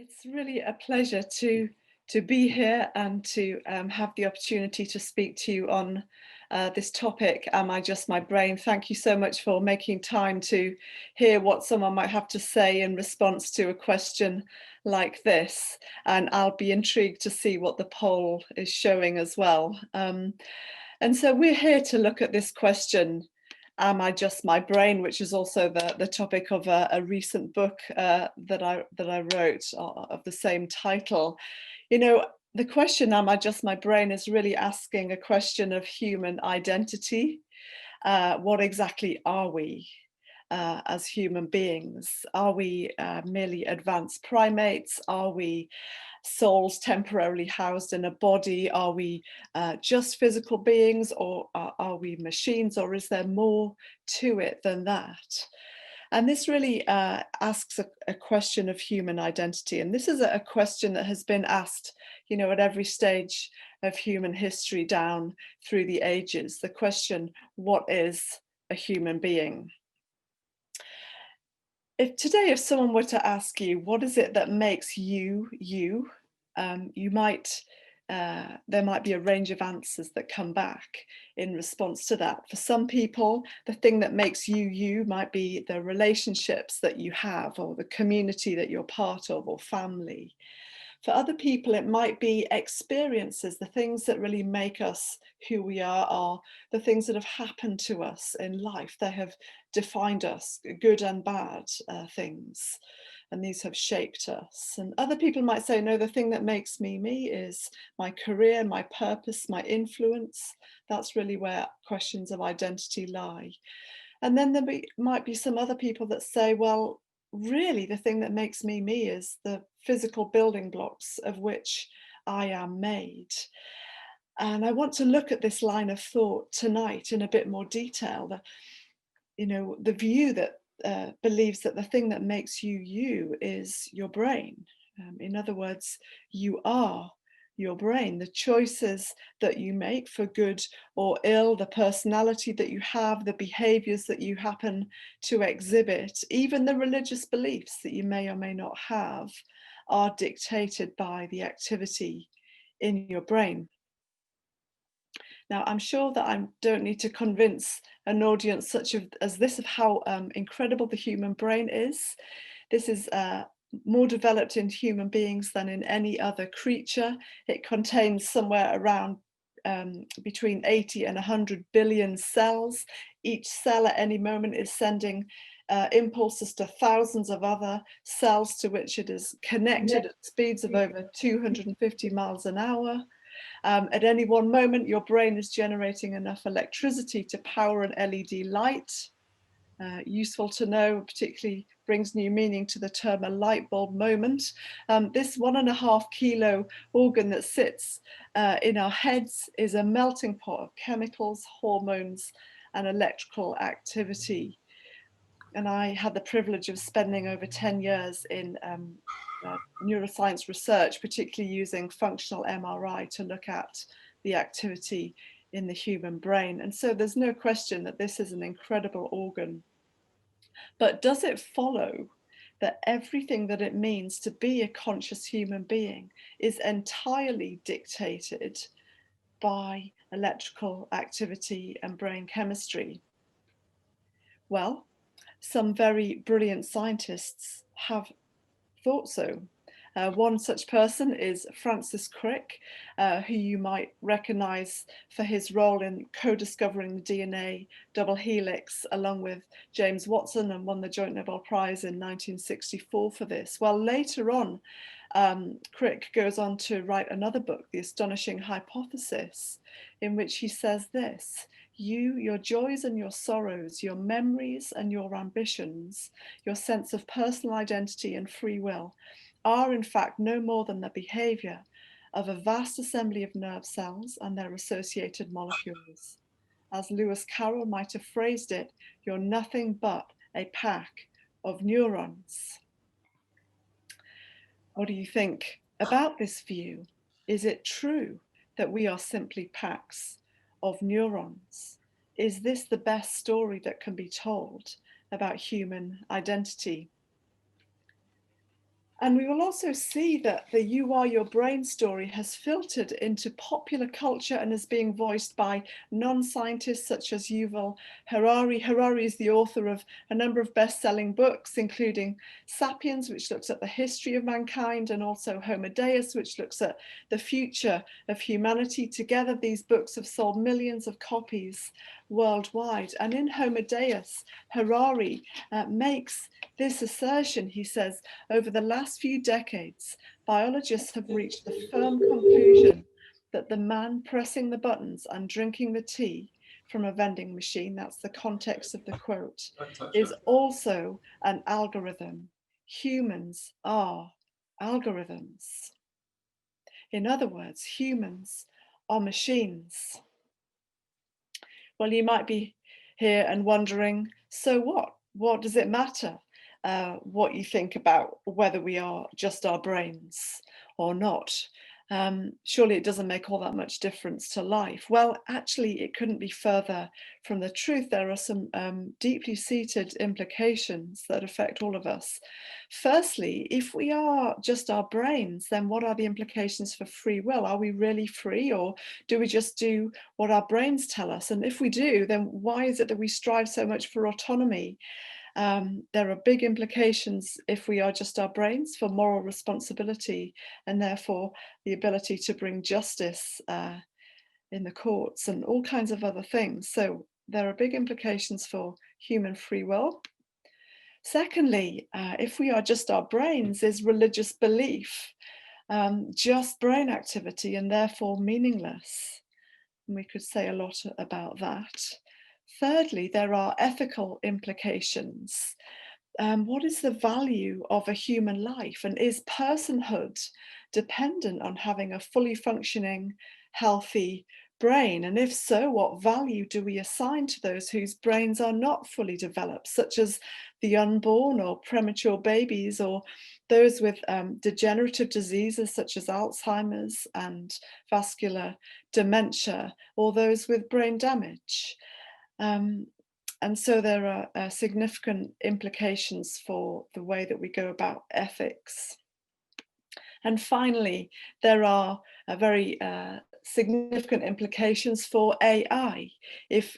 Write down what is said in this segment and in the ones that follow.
It's really a pleasure to be here and to have the opportunity to speak to you on this topic. Am I just my brain? Thank you so much for making time to hear what someone might have to say in response to a question like this. And I'll be intrigued to see what the poll is showing as well. And so we're here to look at this question. Am I just my brain? Which is also the topic of a recent book that I wrote of the same title. You know, the question, am I just my brain, is really asking a question of human identity. What exactly are we as human beings? Are we merely advanced primates? Are we souls temporarily housed in a body? Are we just physical beings, or are we machines, or is there more to it than that? And this really asks a question of human identity. And this is a question that has been asked, you know, at every stage of human history down through the ages. The question, what is a human being? If someone were to ask you, what is it that makes you, you, you might, there might be a range of answers that come back in response to that. For some people, the thing that makes you, you might be the relationships that you have, or the community that you're part of, or family. For other people, it might be experiences. The things that really make us who we are the things that have happened to us in life. They have defined us, good and bad things, and these have shaped us. And other people might say, no, the thing that makes me me is my career, my purpose, my influence. That's really where questions of identity lie. And then might be some other people that say, well, really the thing that makes me me is the physical building blocks of which I am made. And I want to look at this line of thought tonight in a bit more detail. The view that believes that the thing that makes you you is your brain. In other words, you are your brain. The choices that you make, for good or ill, the personality that you have, the behaviors that you happen to exhibit, even the religious beliefs that you may or may not have, are dictated by the activity in your brain. Now, I'm sure that I don't need to convince an audience such as this of how incredible the human brain is. This is more developed in human beings than in any other creature. It contains somewhere around between 80 and 100 billion cells. Each cell at any moment is sending impulses to thousands of other cells to which it is connected at speeds of over 250 miles an hour. At any one moment, your brain is generating enough electricity to power an LED light. Useful to know, particularly brings new meaning to the term a light bulb moment. This 1.5 kilo organ that sits in our heads is a melting pot of chemicals, hormones, and electrical activity. And I had the privilege of spending over 10 years in neuroscience research, particularly using functional MRI to look at the activity in the human brain. And so there's no question that this is an incredible organ. But does it follow that everything that it means to be a conscious human being is entirely dictated by electrical activity and brain chemistry? Well, some very brilliant scientists have thought so. One such person is Francis Crick, who you might recognise for his role in co-discovering the DNA double helix along with James Watson, and won the Joint Nobel Prize in 1964 for this. Well, later on, Crick goes on to write another book, The Astonishing Hypothesis, in which he says this: you, your joys and your sorrows, your memories and your ambitions, your sense of personal identity and free will are in fact no more than the behavior of a vast assembly of nerve cells and their associated molecules. As Lewis Carroll might have phrased it, you're nothing but a pack of neurons. What do you think about this view? Is it true that we are simply packs of neurons? Is this the best story that can be told about human identity? And we will also see that the "you are your brain" story has filtered into popular culture and is being voiced by non-scientists such as Yuval Harari. Harari is the author of a number of best-selling books, including Sapiens, which looks at the history of mankind, and also Homo Deus, which looks at the future of humanity. Together, these books have sold millions of copies worldwide. And in Homo Deus, Harari makes this assertion. He says, over the last few decades, biologists have reached the firm conclusion that the man pressing the buttons and drinking the tea from a vending machine, that's the context of the quote, is also an algorithm. Humans are algorithms. In other words, humans are machines. Well, you might be here and wondering, so what? What does it matter what you think about whether we are just our brains or not? Surely it doesn't make all that much difference to life. Well, actually, it couldn't be further from the truth. There are some deeply seated implications that affect all of us. Firstly, if we are just our brains, then what are the implications for free will? Are we really free, or do we just do what our brains tell us? And if we do, then why is it that we strive so much for autonomy? There are big implications if we are just our brains for moral responsibility, and therefore the ability to bring justice in the courts and all kinds of other things. So there are big implications for human free will. Secondly, if we are just our brains, is religious belief just brain activity and therefore meaningless? And we could say a lot about that. Thirdly, there are ethical implications. What is the value of a human life? And is personhood dependent on having a fully functioning, healthy brain? And if so, what value do we assign to those whose brains are not fully developed, such as the unborn or premature babies, or those with degenerative diseases such as Alzheimer's and vascular dementia, or those with brain damage? And so there are significant implications for the way that we go about ethics. And finally, there are very significant implications for AI. If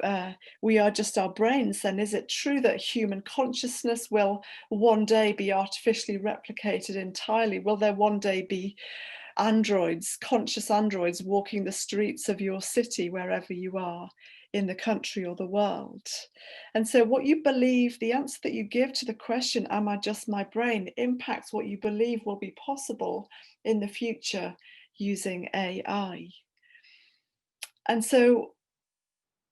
we are just our brains, then is it true that human consciousness will one day be artificially replicated entirely? Will there one day be androids, conscious androids, walking the streets of your city, wherever you are in the country or the world? And so what you believe, the answer that you give to the question, am I just my brain, impacts what you believe will be possible in the future using AI. And so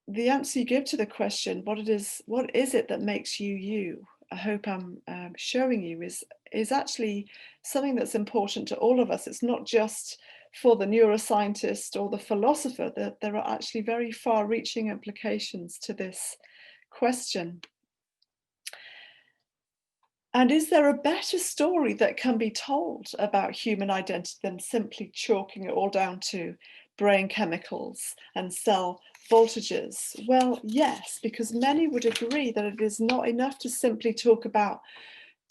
the answer you give to the question, what is it that makes you you? I hope I'm showing you is actually something that's important to all of us. It's not just for the neuroscientist or the philosopher, that there are actually very far-reaching implications to this question. And is there a better story that can be told about human identity than simply chalking it all down to brain chemicals and cell voltages? Well, yes, because many would agree that it is not enough to simply talk about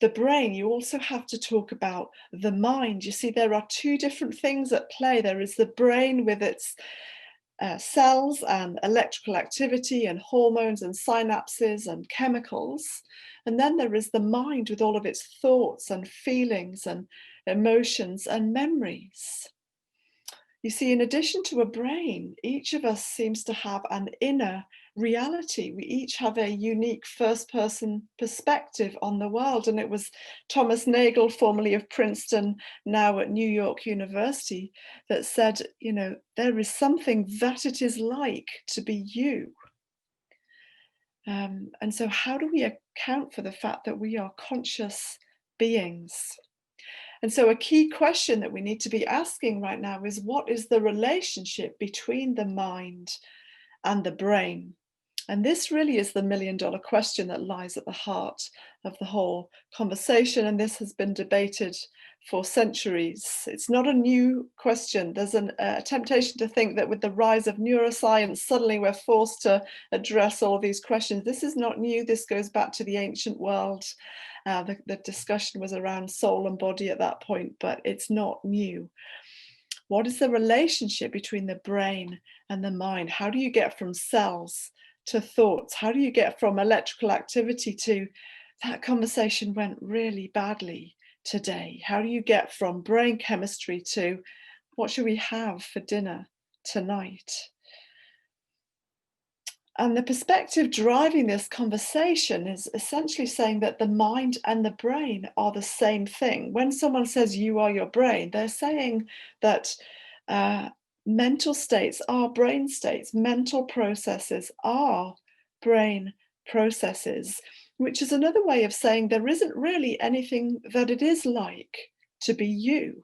the brain. You also have to talk about the mind. You see, there are two different things at play. There is the brain with its cells and electrical activity and hormones and synapses and chemicals. And then there is the mind with all of its thoughts and feelings and emotions and memories. You see, in addition to a brain, each of us seems to have an inner reality. We each have a unique first-person perspective on the world. And it was Thomas Nagel, formerly of Princeton, now at New York University, that said, you know, there is something that it is like to be you. And so how do we account for the fact that we are conscious beings? And so a key question that we need to be asking right now is, what is the relationship between the mind and the brain? And this really is the million-dollar question that lies at the heart of the whole conversation. And this has been debated for centuries. It's not a new question. There's a temptation to think that with the rise of neuroscience, suddenly we're forced to address all of these questions. This is not new. This goes back to the ancient world. The discussion was around soul and body at that point, but it's not new. What is the relationship between the brain and the mind? How do you get from cells to thoughts? How do you get from electrical activity to that conversation went really badly today? How do you get from brain chemistry to what should we have for dinner tonight? And the perspective driving this conversation is essentially saying that the mind and the brain are the same thing. When someone says you are your brain, they're saying that mental states are brain states, mental processes are brain processes, which is another way of saying there isn't really anything that it is like to be you.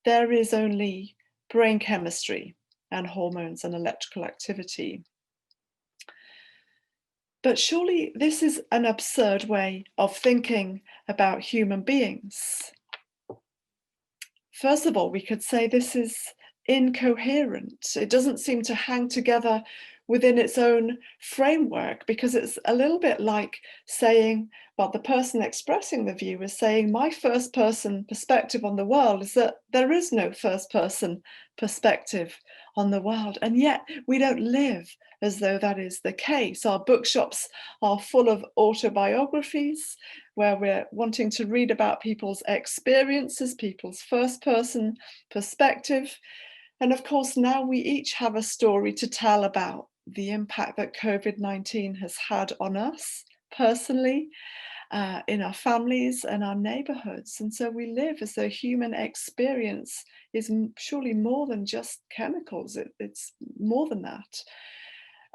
There is only brain chemistry and hormones and electrical activity. But surely this is an absurd way of thinking about human beings. First of all, we could say this is incoherent. It doesn't seem to hang together within its own framework, because it's a little bit like saying, well, the person expressing the view is saying, my first person perspective on the world is that there is no first person perspective on the world. And yet we don't live as though that is the case. Our bookshops are full of autobiographies where we're wanting to read about people's experiences, people's first person perspective. And of course, now we each have a story to tell about the impact that COVID-19 has had on us personally, in our families and our neighborhoods. And so we live as though human experience is surely more than just chemicals. It's more than that.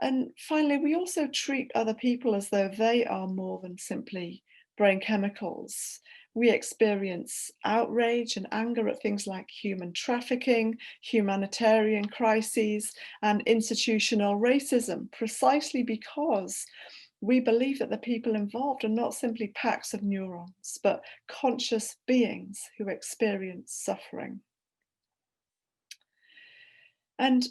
And finally, we also treat other people as though they are more than simply brain chemicals. We experience outrage and anger at things like human trafficking, humanitarian crises, and institutional racism, precisely because we believe that the people involved are not simply packs of neurons, but conscious beings who experience suffering. And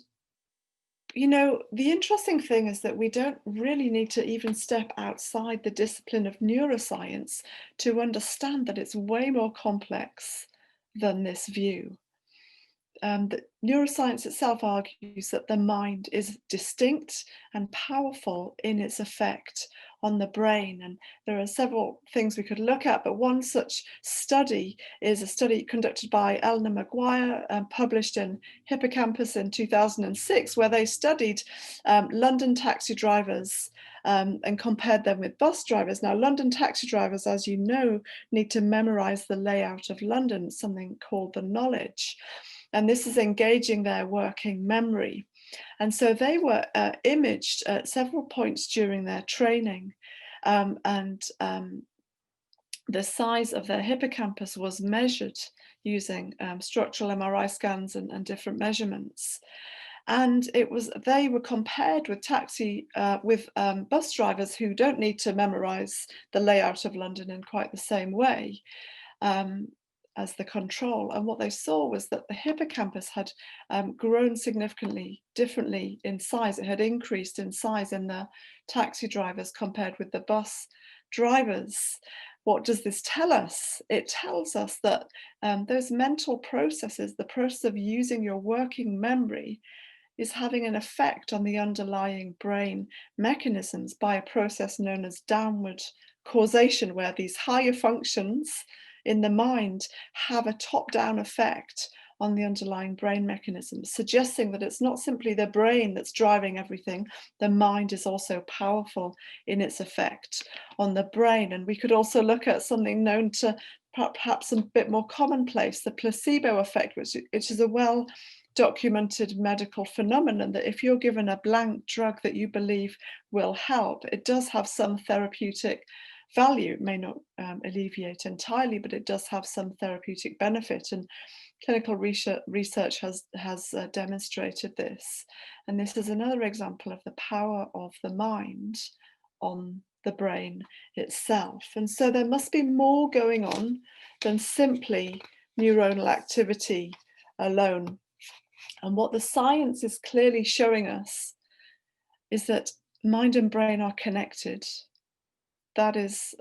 you know, the interesting thing is that we don't really need to even step outside the discipline of neuroscience to understand that it's way more complex than this view. The neuroscience itself argues that the mind is distinct and powerful in its effect on the brain. And there are several things we could look at, but one such study is a study conducted by Eleanor Maguire, published in Hippocampus in 2006, where they studied London taxi drivers and compared them with bus drivers. Now, London taxi drivers, as you know, need to memorize the layout of London, something called the knowledge. And this is engaging their working memory. And so they were imaged at several points during their training, and the size of their hippocampus was measured using structural MRI scans and different measurements. And they were compared with bus drivers who don't need to memorize the layout of London in quite the same way as the control. And what they saw was that the hippocampus had grown significantly differently in size. It had increased in size in the taxi drivers compared with the bus drivers. What does this tell us? It tells us that those mental processes, the process of using your working memory, is having an effect on the underlying brain mechanisms by a process known as downward causation, where these higher functions in the mind have a top-down effect on the underlying brain mechanisms, suggesting that it's not simply the brain that's driving everything, the mind is also powerful in its effect on the brain. And we could also look at something known to perhaps a bit more commonplace, the placebo effect, which is a well-documented medical phenomenon, that if you're given a blank drug that you believe will help, it does have some therapeutic value. It may not alleviate entirely, but it does have some therapeutic benefit. And clinical research has demonstrated this. And this is another example of the power of the mind on the brain itself. And so there must be more going on than simply neuronal activity alone. And what the science is clearly showing us is that mind and brain are connected. That is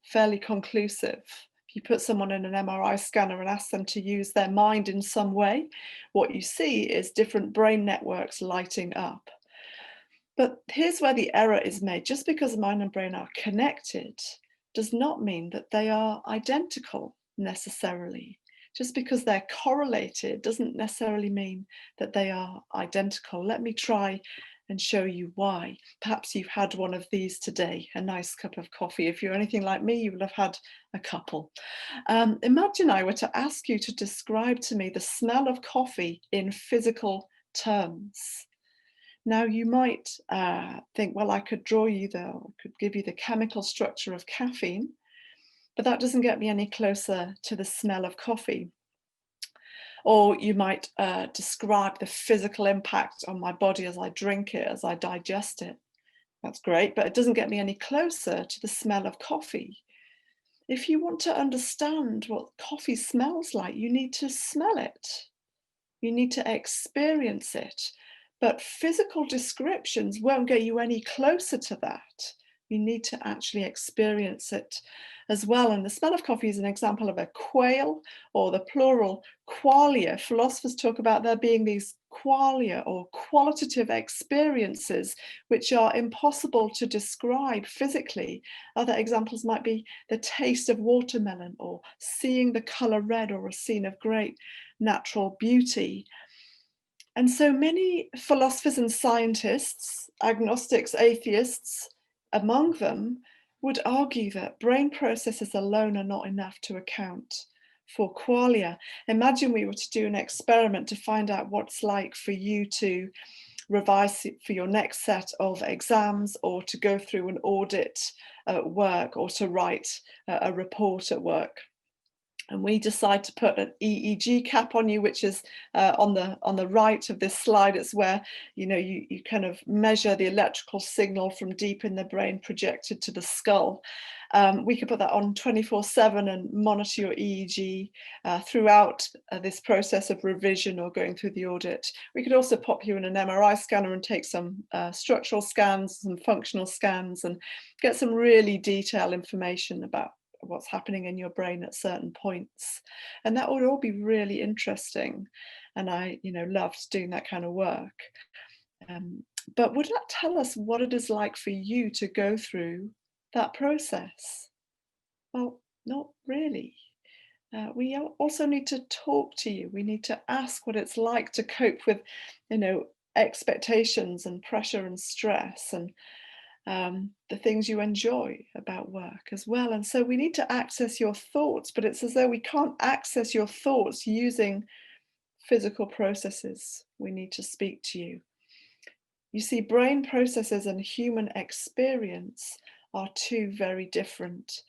fairly conclusive. If you put someone in an MRI scanner and ask them to use their mind in some way, what you see is different brain networks lighting up. But here's where the error is made. Just because mind and brain are connected does not mean that they are identical necessarily. Just because they're correlated doesn't necessarily mean that they are identical. Let me try and show you why. Perhaps you've had one of these today, a nice cup of coffee. If you're anything like me, you will have had a couple. Imagine I were to ask you to describe to me the smell of coffee in physical terms. Now you might think, well, I could give you the chemical structure of caffeine, but that doesn't get me any closer to the smell of coffee. Or you might describe the physical impact on my body as I drink it, as I digest it. That's great, but it doesn't get me any closer to the smell of coffee. If you want to understand what coffee smells like, you need to smell it. You need to experience it. But physical descriptions won't get you any closer to that. You need to actually experience it as well. And the smell of coffee is an example of a quale, or the plural qualia. Philosophers talk about there being these qualia, or qualitative experiences, which are impossible to describe physically. Other examples might be the taste of watermelon, or seeing the color red, or a scene of great natural beauty. And so many philosophers and scientists, agnostics, atheists, among them, would argue that brain processes alone are not enough to account for qualia. Imagine we were to do an experiment to find out what it's like for you to revise for your next set of exams, or to go through an audit at work, or to write a report at work. And we decide to put an EEG cap on you, which is on the right of this slide. It's where you kind of measure the electrical signal from deep in the brain projected to the skull. We could put that on 24/7 and monitor your EEG throughout this process of revision or going through the audit. We could also pop you in an MRI scanner and take some structural scans, some functional scans, and get some really detailed information about what's happening in your brain at certain points. And that would all be really interesting. And I, loved doing that kind of work. But would that tell us what it is like for you to go through that process? Well, not really. We also need to talk to you. We need to ask what it's like to cope with, expectations and pressure and stress, and the things you enjoy about work as well. And so we need to access your thoughts, but it's as though we can't access your thoughts using physical processes. We need to speak to you. You see, brain processes and human experience are two very different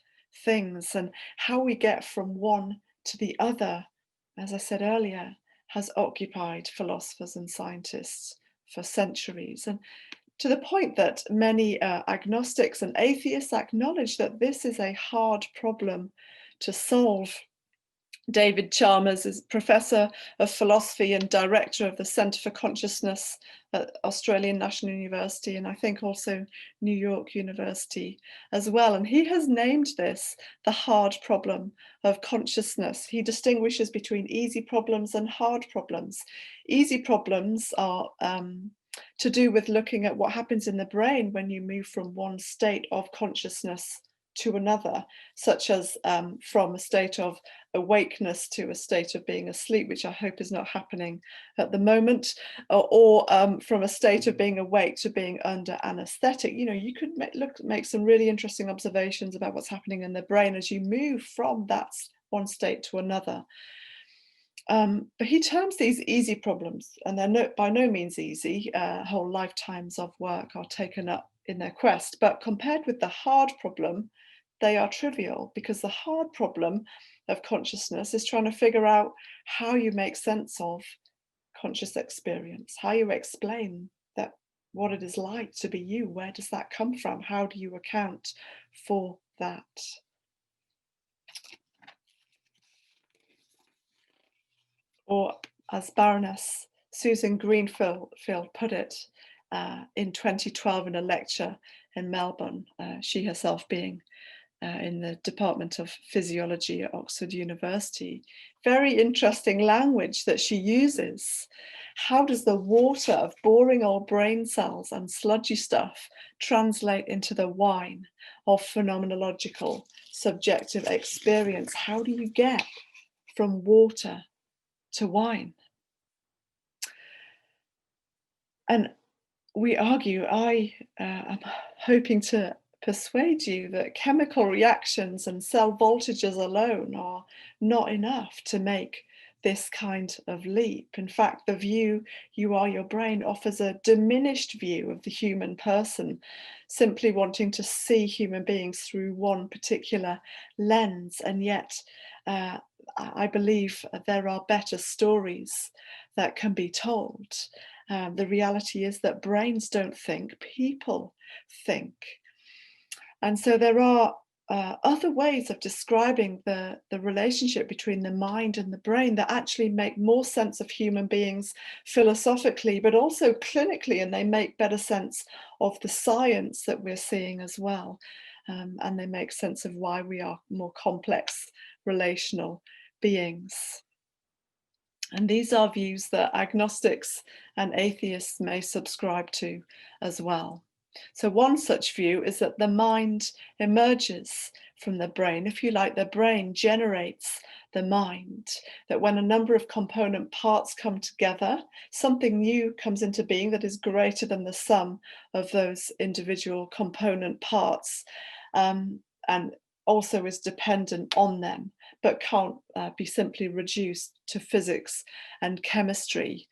things, and how we get from one to the other, as I said earlier, has occupied philosophers and scientists for centuries. And to the point that many agnostics and atheists acknowledge that this is a hard problem to solve. David Chalmers is Professor of Philosophy and Director of the Centre for Consciousness at Australian National University, and I think also New York University as well. And he has named this the hard problem of consciousness. He distinguishes between easy problems and hard problems. Easy problems are to do with looking at what happens in the brain when you move from one state of consciousness to another, such as from a state of awakeness to a state of being asleep, which I hope is not happening at the moment, or from a state of being awake to being under anesthetic. You could make some really interesting observations about what's happening in the brain as you move from that one state to another. But he terms these easy problems, and they're by no means easy. Whole lifetimes of work are taken up in their quest, but compared with the hard problem, they are trivial, because the hard problem of consciousness is trying to figure out how you make sense of conscious experience, how you explain that, what it is like to be you. Where does that come from? How do you account for that? Or as Baroness Susan Greenfield put it in 2012 in a lecture in Melbourne, she herself being in the Department of Physiology at Oxford University. Very interesting language that she uses. How does the water of boring old brain cells and sludgy stuff translate into the wine of phenomenological subjective experience? How do you get from water to wine? And we argue, I am hoping to persuade you that chemical reactions and cell voltages alone are not enough to make this kind of leap. In fact, the view you are your brain offers a diminished view of the human person, simply wanting to see human beings through one particular lens. And yet, I believe there are better stories that can be told. The reality is that brains don't think, people think. And so there are other ways of describing the relationship between the mind and the brain that actually make more sense of human beings philosophically, but also clinically, and they make better sense of the science that we're seeing as well. And they make sense of why we are more complex relational beings. And these are views that agnostics and atheists may subscribe to as well. So one such view is that the mind emerges from the brain. If you like, the brain generates the mind, that when a number of component parts come together, something new comes into being that is greater than the sum of those individual component parts, and also is dependent on them, but can't be simply reduced to physics and chemistry.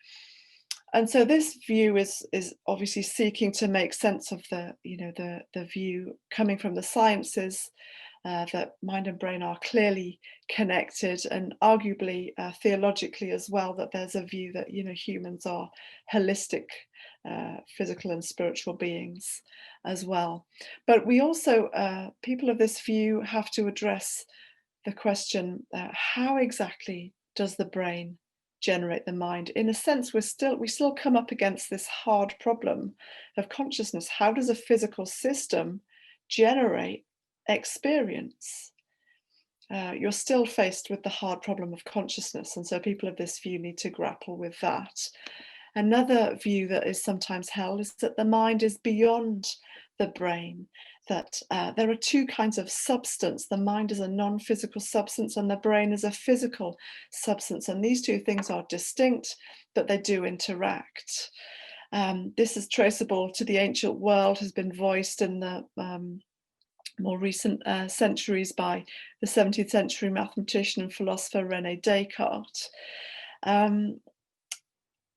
And so this view is obviously seeking to make sense of the view coming from the sciences, that mind and brain are clearly connected, and arguably theologically as well, that there's a view that humans are holistic physical and spiritual beings as well. But we also, people of this view, have to address the question, how exactly does the brain generate the mind? In a sense, we still come up against this hard problem of consciousness. How does a physical system generate experience? You're still faced with the hard problem of consciousness, and so people of this view need to grapple with that. Another view that is sometimes held is that the mind is beyond the brain, that there are two kinds of substance. The mind is a non-physical substance and the brain is a physical substance, and these two things are distinct, but they do interact. This is traceable to the ancient world, has been voiced in the more recent centuries by the 17th century mathematician and philosopher René Descartes.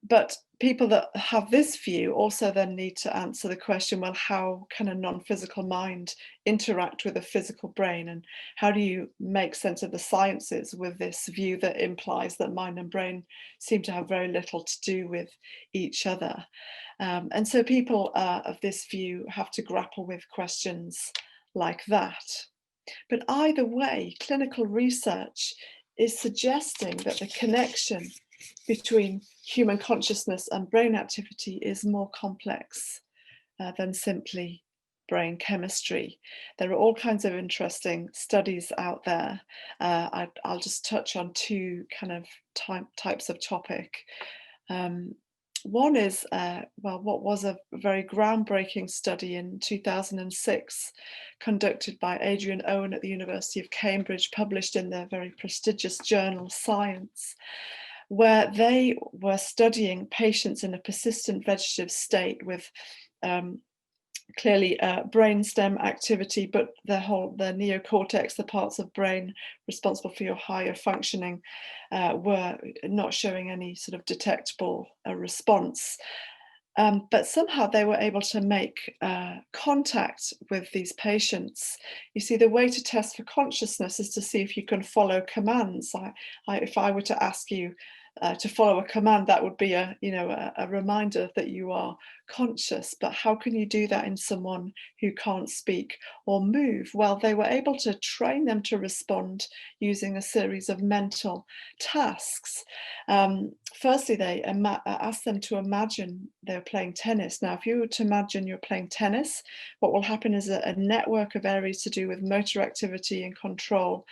But people that have this view also then need to answer the question, well, how can a non-physical mind interact with a physical brain? And how do you make sense of the sciences with this view that implies that mind and brain seem to have very little to do with each other? And so people of this view have to grapple with questions like that. But either way, clinical research is suggesting that the connection between human consciousness and brain activity is more complex than simply brain chemistry. There are all kinds of interesting studies out there. I'll just touch on two kind of types of topic. One is, what was a very groundbreaking study in 2006, conducted by Adrian Owen at the University of Cambridge, published in the very prestigious journal Science, where they were studying patients in a persistent vegetative state with clearly brainstem activity, but the neocortex, the parts of brain responsible for your higher functioning, were not showing any sort of detectable response. But somehow they were able to make contact with these patients. You see, the way to test for consciousness is to see if you can follow commands. If I were to ask you, to follow a command, that would be a, you know, a reminder that you are conscious. But how can you do that in someone who can't speak or move? Well, they were able to train them to respond using a series of mental tasks. Firstly, they asked them to imagine they're playing tennis. Now, if you were to imagine you're playing tennis, what will happen is a network of areas to do with motor activity and control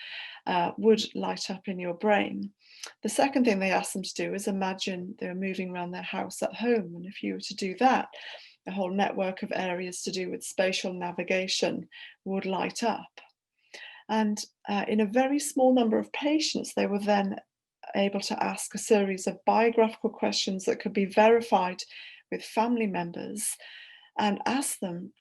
would light up in your brain. The second thing they asked them to do is imagine they're moving around their house at home. And if you were to do that, a whole network of areas to do with spatial navigation would light up. And in a very small number of patients, they were then able to ask a series of biographical questions that could be verified with family members, and ask them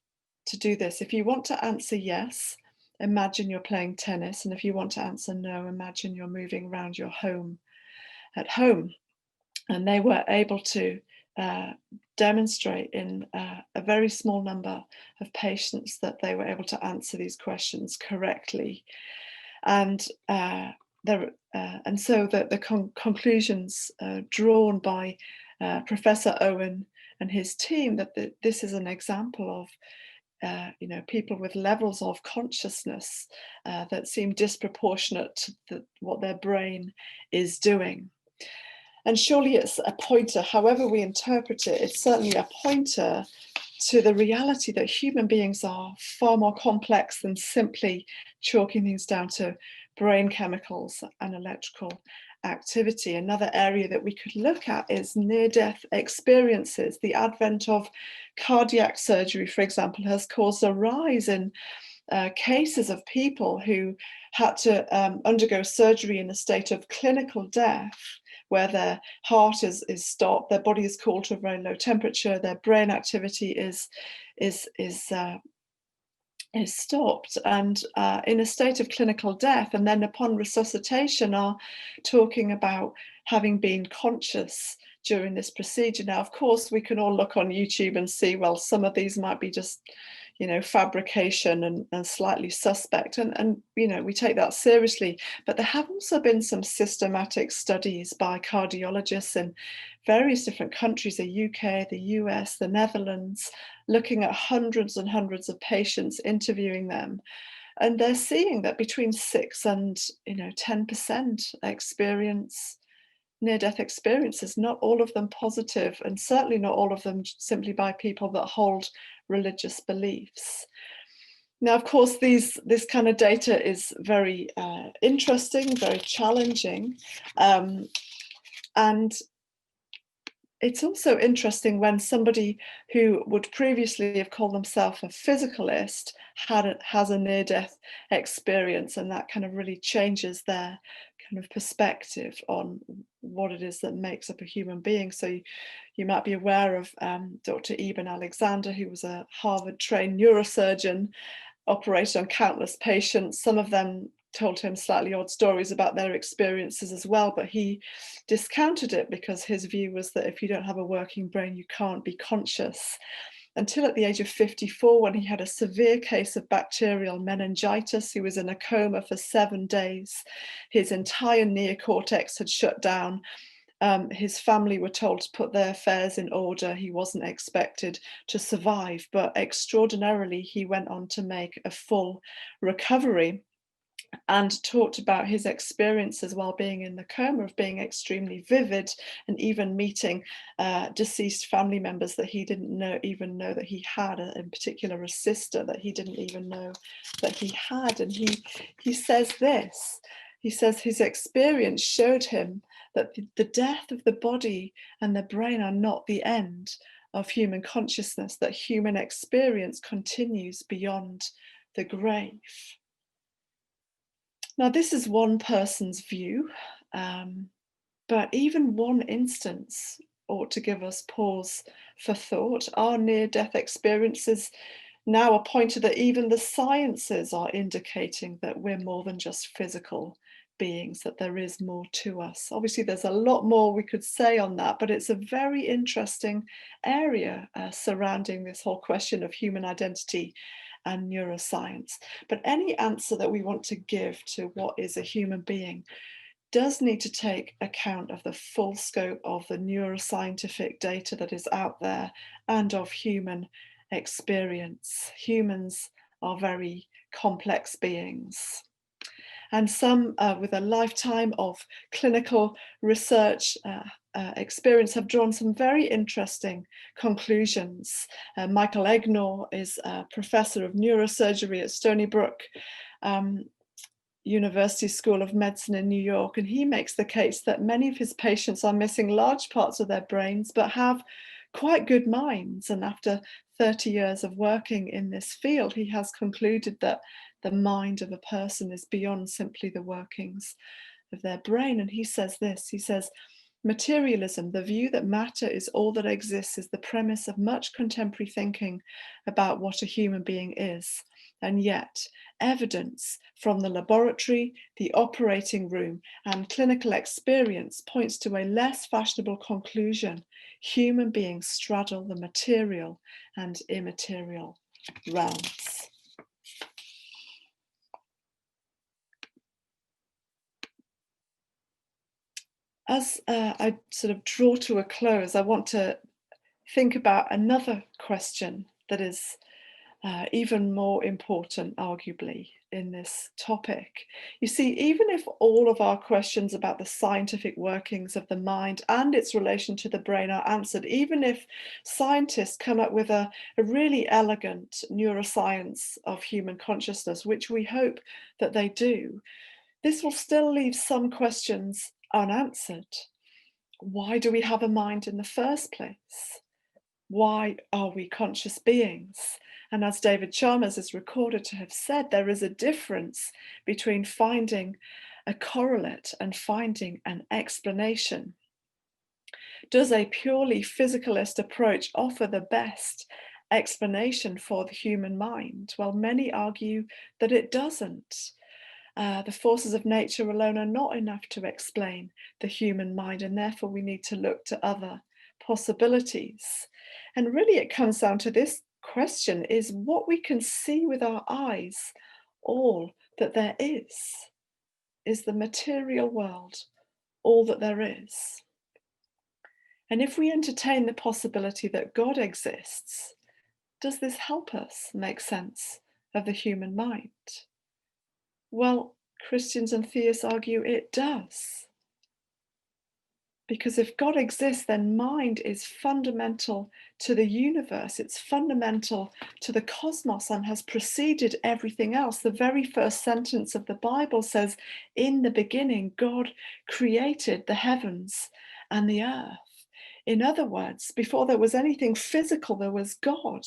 to do this. If you want to answer yes, imagine you're playing tennis. And if you want to answer no, imagine you're moving around your home at home. And they were able to demonstrate in a very small number of patients that they were able to answer these questions correctly. And so the conclusions drawn by Professor Owen and his team, that this is an example of you know, people with levels of consciousness that seem disproportionate to what their brain is doing. And surely it's a pointer, however we interpret it, it's certainly a pointer to the reality that human beings are far more complex than simply chalking things down to brain chemicals and electrical activity. Another area that we could look at is near-death experiences. The advent of cardiac surgery, for example, has caused a rise in cases of people who had to undergo surgery in a state of clinical death, where their heart is stopped, their body is cooled to a very low temperature, their brain activity is stopped, and in a state of clinical death, and then upon resuscitation are talking about having been conscious during this procedure. Now, of course, we can all look on YouTube and see, well, some of these might be just, you know, fabrication and slightly suspect, and you know, we take that seriously. But there have also been some systematic studies by cardiologists in various different countries, the UK, the US, the Netherlands, looking at hundreds and hundreds of patients, interviewing them, and they're seeing that between 6 and 10% experience near-death experiences, not all of them positive, and certainly not all of them simply by people that hold religious beliefs. Now, of course, this kind of data is very interesting, very challenging, and it's also interesting when somebody who would previously have called themselves a physicalist has a near-death experience, and that kind of really changes their kind of perspective on what it is that makes up a human being. So you might be aware of Dr. Eben Alexander, who was a Harvard-trained neurosurgeon, operated on countless patients. Some of them told him slightly odd stories about their experiences as well, but he discounted it because his view was that if you don't have a working brain, you can't be conscious. Until at the age of 54, when he had a severe case of bacterial meningitis, he was in a coma for 7 days. His entire neocortex had shut down. His family were told to put their affairs in order. He wasn't expected to survive, but extraordinarily, he went on to make a full recovery, and talked about his experiences while being in the coma of being extremely vivid, and even meeting deceased family members that he didn't even know that he had, in particular a sister that he didn't even know that he had. And he says this, he says his experience showed him that the death of the body and the brain are not the end of human consciousness, that human experience continues beyond the grave. Now, this is one person's view, but even one instance ought to give us pause for thought. Our near-death experiences now are pointed that even the sciences are indicating that we're more than just physical beings, that there is more to us. Obviously, there's a lot more we could say on that, but it's a very interesting area surrounding this whole question of human identity and neuroscience. But any answer that we want to give to what is a human being does need to take account of the full scope of the neuroscientific data that is out there and of human experience. Humans are very complex beings. And some with a lifetime of clinical research experience have drawn some very interesting conclusions. Michael Egnor is a professor of neurosurgery at Stony Brook University School of Medicine in New York, and he makes the case that many of his patients are missing large parts of their brains but have quite good minds. And after 30 years of working in this field, he has concluded that the mind of a person is beyond simply the workings of their brain. And he says this, he says, materialism, the view that matter is all that exists, is the premise of much contemporary thinking about what a human being is. And yet, evidence from the laboratory, the operating room, and clinical experience points to a less fashionable conclusion. Human beings straddle the material and immaterial realms. As I sort of draw to a close, I want to think about another question that is even more important, arguably, in this topic. You see, even if all of our questions about the scientific workings of the mind and its relation to the brain are answered, even if scientists come up with a really elegant neuroscience of human consciousness, which we hope that they do, this will still leave some questions unanswered. Why do we have a mind in the first place? Why are we conscious beings? And as David Chalmers is recorded to have said, there is a difference between finding a correlate and finding an explanation. Does a purely physicalist approach offer the best explanation for the human mind? Well, many argue that it doesn't. The forces of nature alone are not enough to explain the human mind, and therefore we need to look to other possibilities. And really it comes down to this question: is what we can see with our eyes all that there is? Is the material world all that there is? And if we entertain the possibility that God exists, does this help us make sense of the human mind? Well, Christians and theists argue it does. Because if God exists, then mind is fundamental to the universe. It's fundamental to the cosmos and has preceded everything else. The very first sentence of the Bible says, "In the beginning, God created the heavens and the earth." In other words, before there was anything physical, there was God.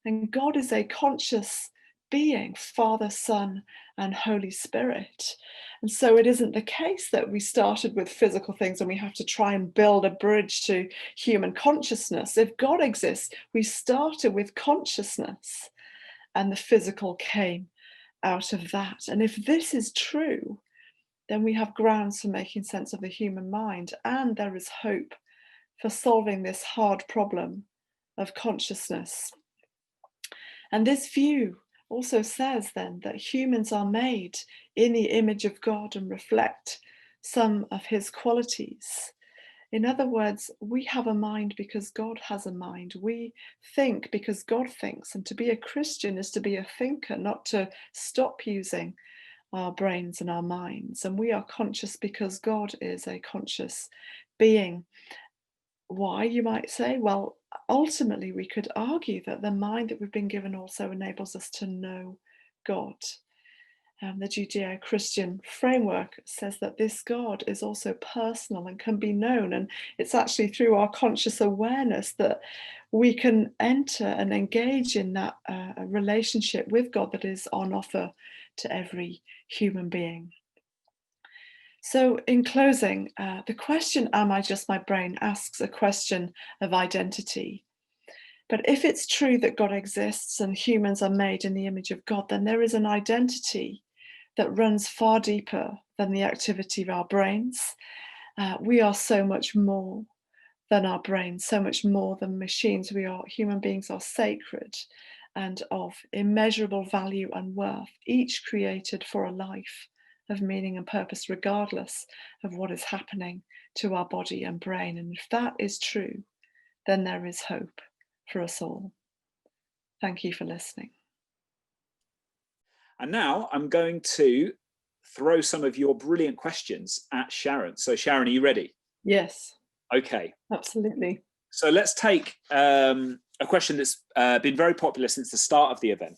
And God is a conscious being, Father, Son, and Holy Spirit. And so it isn't the case that we started with physical things and we have to try and build a bridge to human consciousness. If God exists, we started with consciousness and the physical came out of that. And if this is true, then we have grounds for making sense of the human mind, and there is hope for solving this hard problem of consciousness. And this view also says then that humans are made in the image of God and reflect some of his qualities. In other words, we have a mind because God has a mind. We think because God thinks. And to be a Christian is to be a thinker, not to stop using our brains and our minds. And we are conscious because God is a conscious being. Why, you might say? Well, ultimately, we could argue that the mind that we've been given also enables us to know God. The Judeo-Christian framework says that this God is also personal and can be known. And it's actually through our conscious awareness that we can enter and engage in that relationship with God that is on offer to every human being. So in closing, the question, am I just my brain, asks a question of identity. But if it's true that God exists and humans are made in the image of God, then there is an identity that runs far deeper than the activity of our brains. We are so much more than our brains, so much more than machines. Human beings are sacred and of immeasurable value and worth, each created for a life of meaning and purpose, regardless of what is happening to our body and brain. And if that is true, then there is hope for us all. Thank you for listening. And now I'm going to throw some of your brilliant questions at Sharon. So Sharon, are you ready? Yes. Okay. Absolutely. So let's take a question that's been very popular since the start of the event.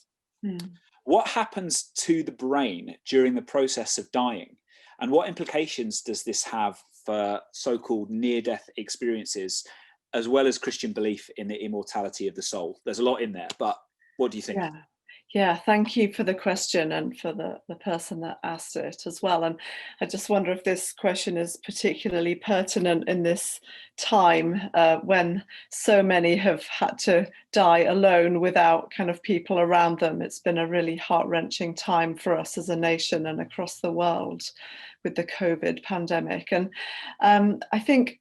What happens to the brain during the process of dying? And what implications does this have for so-called near-death experiences, as well as Christian belief in the immortality of the soul? There's a lot in there, but what do you think? Yeah, thank you for the question, and for the person that asked it as well. And I just wonder if this question is particularly pertinent in this time when so many have had to die alone without kind of people around them. It's been a really heart-wrenching time for us as a nation and across the world with the COVID pandemic. And I think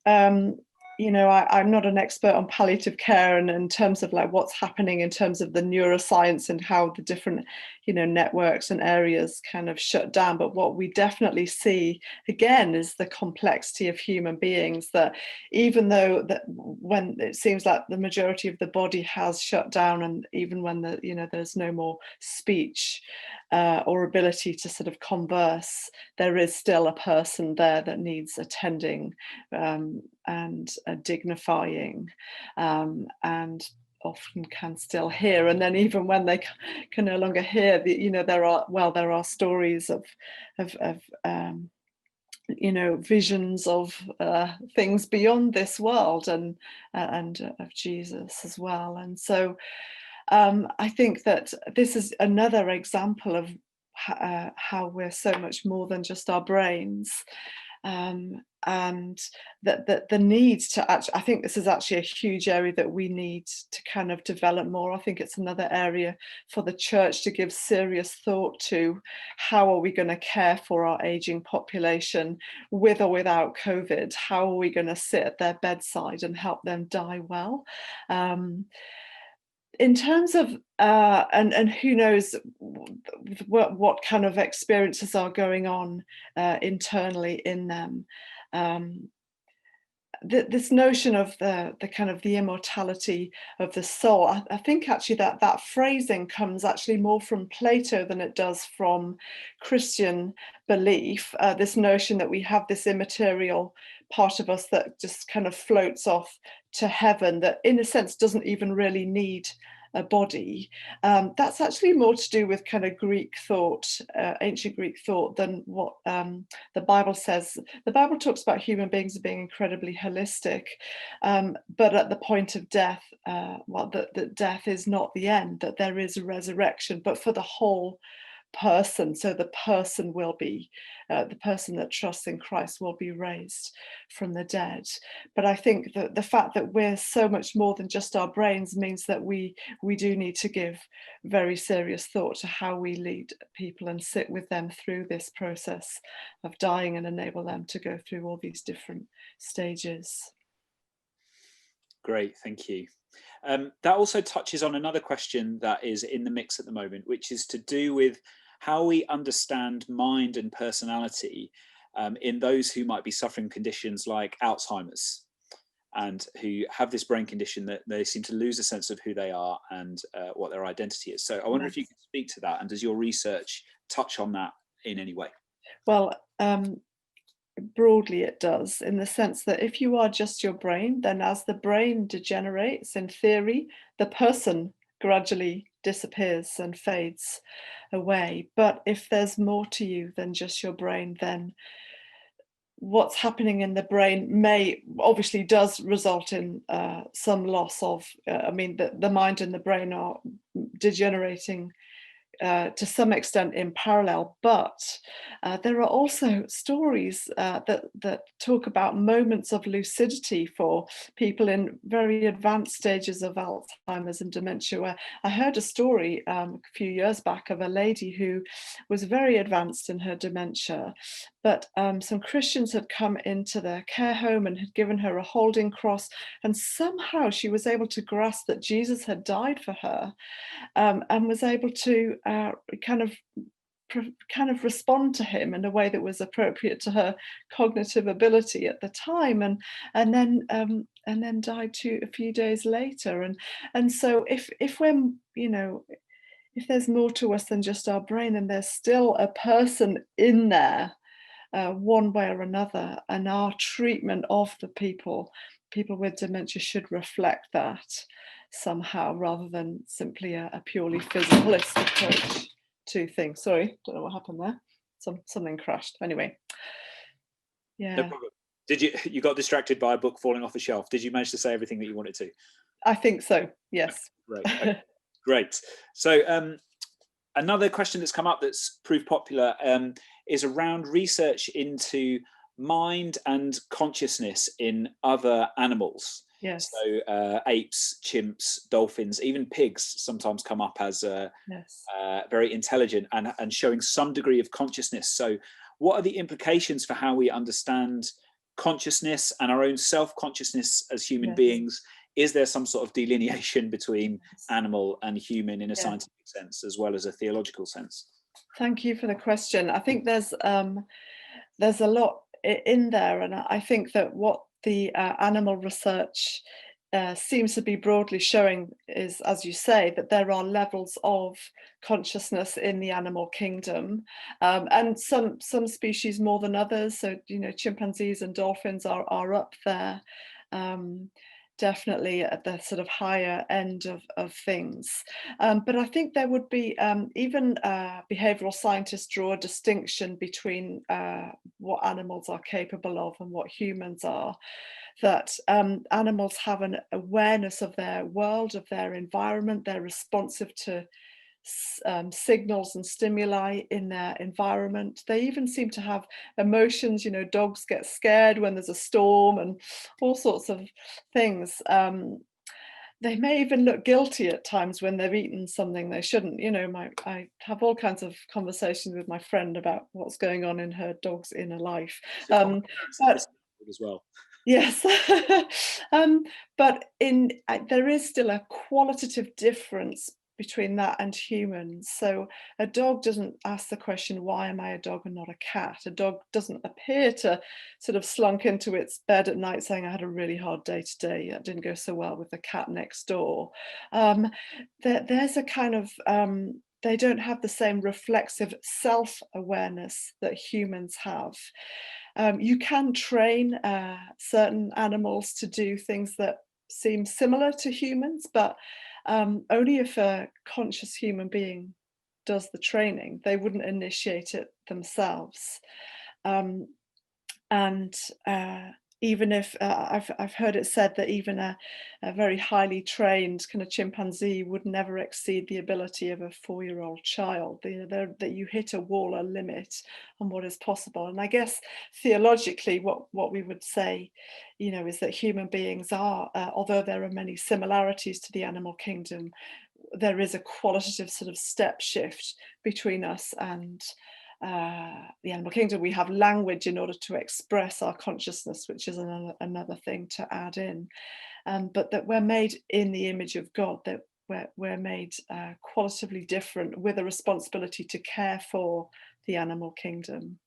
you know, I'm not an expert on palliative care, and in terms of like what's happening in terms of the neuroscience and how the different, you know, networks and areas kind of shut down. But what we definitely see again is the complexity of human beings, that even though that when it seems like the majority of the body has shut down, and even when the, you know, there's no more speech or ability to sort of converse, there is still a person there that needs attending and dignifying, and often can still hear. And then even when they can no longer hear, you know, there are stories of you know, visions of things beyond this world, and of Jesus as well. And so I think that this is another example of how we're so much more than just our brains, and that the need to actually, I think this is actually a huge area that we need to kind of develop more. I think it's another area for the church to give serious thought to. How are we going to care for our aging population with or without COVID? How are we going to sit at their bedside and help them die well? In terms of and who knows what kind of experiences are going on internally in them. This notion of the kind of the immortality of the soul, I think actually that phrasing comes actually more from Plato than it does from Christian belief. This notion that we have this immaterial part of us that just kind of floats off to heaven, that in a sense doesn't even really need a body. That's actually more to do with kind of Greek thought, ancient Greek thought, than what the Bible says. The Bible talks about human beings as being incredibly holistic, but at the point of death, well, that death is not the end, that there is a resurrection, but for the whole person. So the person will be, the person that trusts in Christ will be raised from the dead. But I think that the fact that we're so much more than just our brains means that we do need to give very serious thought to how we lead people and sit with them through this process of dying and enable them to go through all these different stages. Great, thank you. That also touches on another question that is in the mix at the moment, which is to do with how we understand mind and personality in those who might be suffering conditions like Alzheimer's, and who have this brain condition that they seem to lose a sense of who they are and what their identity is. So I wonder if you could speak to that, and does your research touch on that in any way? Well, broadly it does, in the sense that if you are just your brain, then as the brain degenerates, in theory, the person gradually disappears and fades away. But if there's more to you than just your brain, then what's happening in the brain may obviously does result in some loss of, I mean, the mind and the brain are degenerating to some extent in parallel, but there are also stories that talk about moments of lucidity for people in very advanced stages of Alzheimer's and dementia. Where I heard a story a few years back of a lady who was very advanced in her dementia, but some Christians had come into their care home and had given her a holding cross, and somehow she was able to grasp that Jesus had died for her, and was able to kind of kind of respond to him in a way that was appropriate to her cognitive ability at the time, and then died a few days later. And so if we're, you know, if there's more to us than just our brain, then there's still a person in there, one way or another, and our treatment of the people with dementia should reflect that somehow, rather than simply a purely physicalist approach to things. Sorry, don't know what happened there. Something crashed. Anyway, No yeah, problem. Did you got distracted by a book falling off a shelf? Did you manage to say everything that you wanted to? I think so. Yes. Right. Okay, great. So another question that's come up that's proved popular is around research into mind and consciousness in other animals. Yes. So apes, chimps, dolphins, even pigs sometimes come up as Yes. very intelligent and showing some degree of consciousness. So what are the implications for how we understand consciousness and our own self-consciousness as human Yes. beings? Is there some sort of delineation between Yes. animal and human in a Yeah. scientific sense as well as a theological sense? Thank you for the question. I think there's a lot in there, and I think that what the animal research seems to be broadly showing is, as you say, that there are levels of consciousness in the animal kingdom, and some species more than others. So, you know, chimpanzees and dolphins are up there. Definitely at the sort of higher end of things. But I think there would be, even behavioral scientists draw a distinction between what animals are capable of and what humans are. That animals have an awareness of their world, of their environment, they're responsive to signals and stimuli in their environment. They even seem to have emotions. You know, dogs get scared when there's a storm and all sorts of things. They may even look guilty at times when they've eaten something they shouldn't. You know, I have all kinds of conversations with my friend about what's going on in her dog's inner life. So common occurrence in But this as well. yes, but there is still a qualitative difference between that and humans. So a dog doesn't ask the question, why am I a dog and not a cat? A dog doesn't appear to sort of slunk into its bed at night saying, I had a really hard day today. That didn't go so well with the cat next door. There's a kind of, they don't have the same reflexive self-awareness that humans have. You can train certain animals to do things that seem similar to humans, but only if a conscious human being does the training. They wouldn't initiate it themselves. Um, and even if I've heard it said that even a very highly trained kind of chimpanzee would never exceed the ability of a 4-year-old child. You know, that you hit a wall, a limit on what is possible. And I guess theologically, what we would say, you know, is that human beings are, although there are many similarities to the animal kingdom, there is a qualitative sort of step shift between us and the animal kingdom. We have language in order to express our consciousness, which is another thing to add in. But that we're made in the image of God, that we're made qualitatively different, with a responsibility to care for the animal kingdom.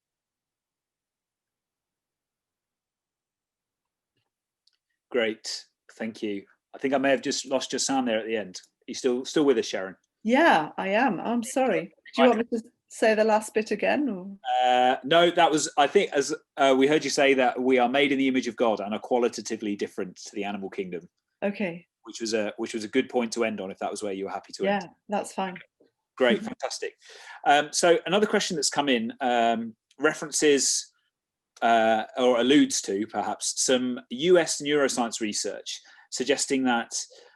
Great, thank you. I think I may have just lost your sound there at the end. Are you still with us, Sharon? Yeah, I am. I'm sorry. Do you want me to say the last bit again? Or? No, that was, I think, as we heard you say, that we are made in the image of God and are qualitatively different to the animal kingdom. Okay. Which was a good point to end on, if that was where you were happy to end. Yeah, that's fine. Great, fantastic. So another question that's come in references or alludes to perhaps some US neuroscience research suggesting that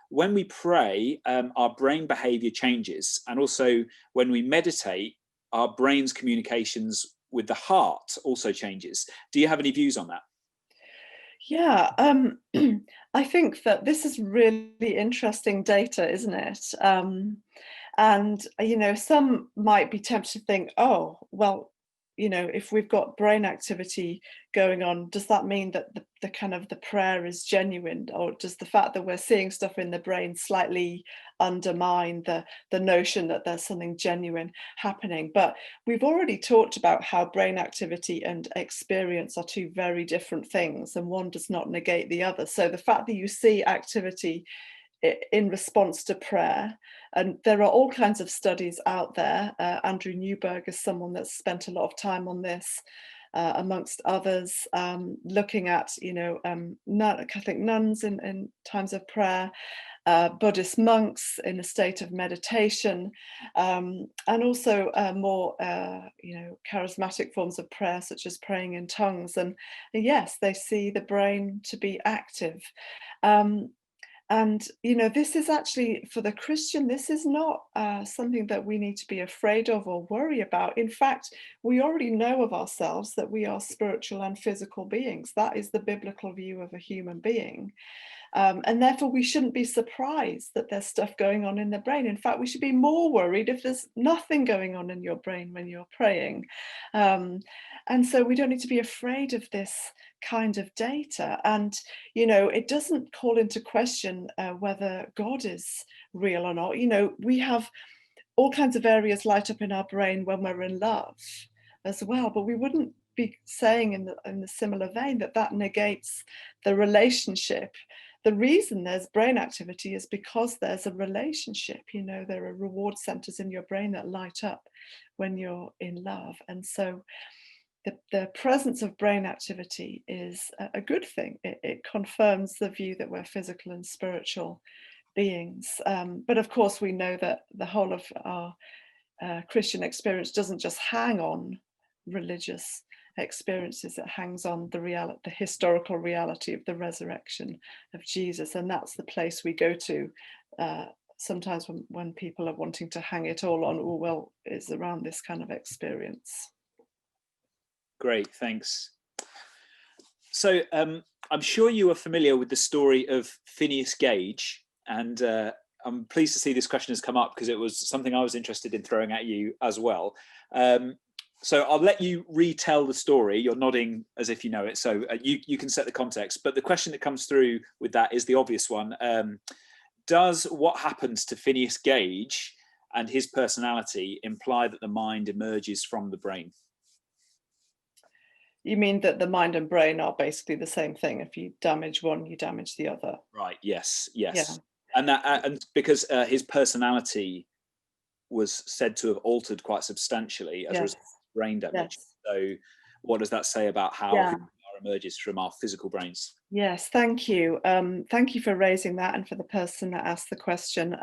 when we pray, our brain behavior changes, and also when we meditate, our brain's communications with the heart also changes. Do you have any views on that? Yeah, I think that this is really interesting data, isn't it? And, you know, some might be tempted to think, oh, well, if we've got brain activity going on, does that mean that the kind of the prayer is genuine, or does the fact that we're seeing stuff in the brain slightly undermine the notion that there's something genuine happening? But we've already talked about how brain activity and experience are two very different things, and one does not negate the other. So the fact that you see activity in response to prayer, and there are all kinds of studies out there. Andrew Newberg is someone that's spent a lot of time on this, amongst others, looking at Catholic nuns in times of prayer, Buddhist monks in a state of meditation, and also more charismatic forms of prayer, such as praying in tongues. And yes, they see the brain to be active. And this is actually, for the Christian, this is not something that we need to be afraid of or worry about. In fact, we already know of ourselves that we are spiritual and physical beings. That is the biblical view of a human being. And therefore, we shouldn't be surprised that there's stuff going on in the brain. In fact, we should be more worried if there's nothing going on in your brain when you're praying. And so we don't need to be afraid of this kind of data. And, it doesn't call into question whether God is real or not. We have all kinds of areas light up in our brain when we're in love as well, but we wouldn't be saying in the similar vein that negates the relationship. The reason there's brain activity is because there's a relationship. There are reward centers in your brain that light up when you're in love. And so the presence of brain activity is a good thing. It confirms the view that we're physical and spiritual beings. But of course, we know that the whole of our Christian experience doesn't just hang on religious experiences. It hangs on the historical reality of the resurrection of Jesus, and that's the place we go to sometimes when people are wanting to hang it all on, it's around this kind of experience. Great, thanks. So I'm sure you are familiar with the story of Phineas Gage, and I'm pleased to see this question has come up because it was something I was interested in throwing at you as well. So I'll let you retell the story. You're nodding as if you know it, so you can set the context. But the question that comes through with that is the obvious one. Does what happens to Phineas Gage and his personality imply that the mind emerges from the brain? You mean that the mind and brain are basically the same thing? If you damage one, you damage the other. Right. Yes. Yes. Yeah. And because his personality was said to have altered quite substantially as a result of brain damage. Yes. So, what does that say about how who emerges from our physical brains? Yes, thank you. Thank you for raising that, and for the person that asked the question.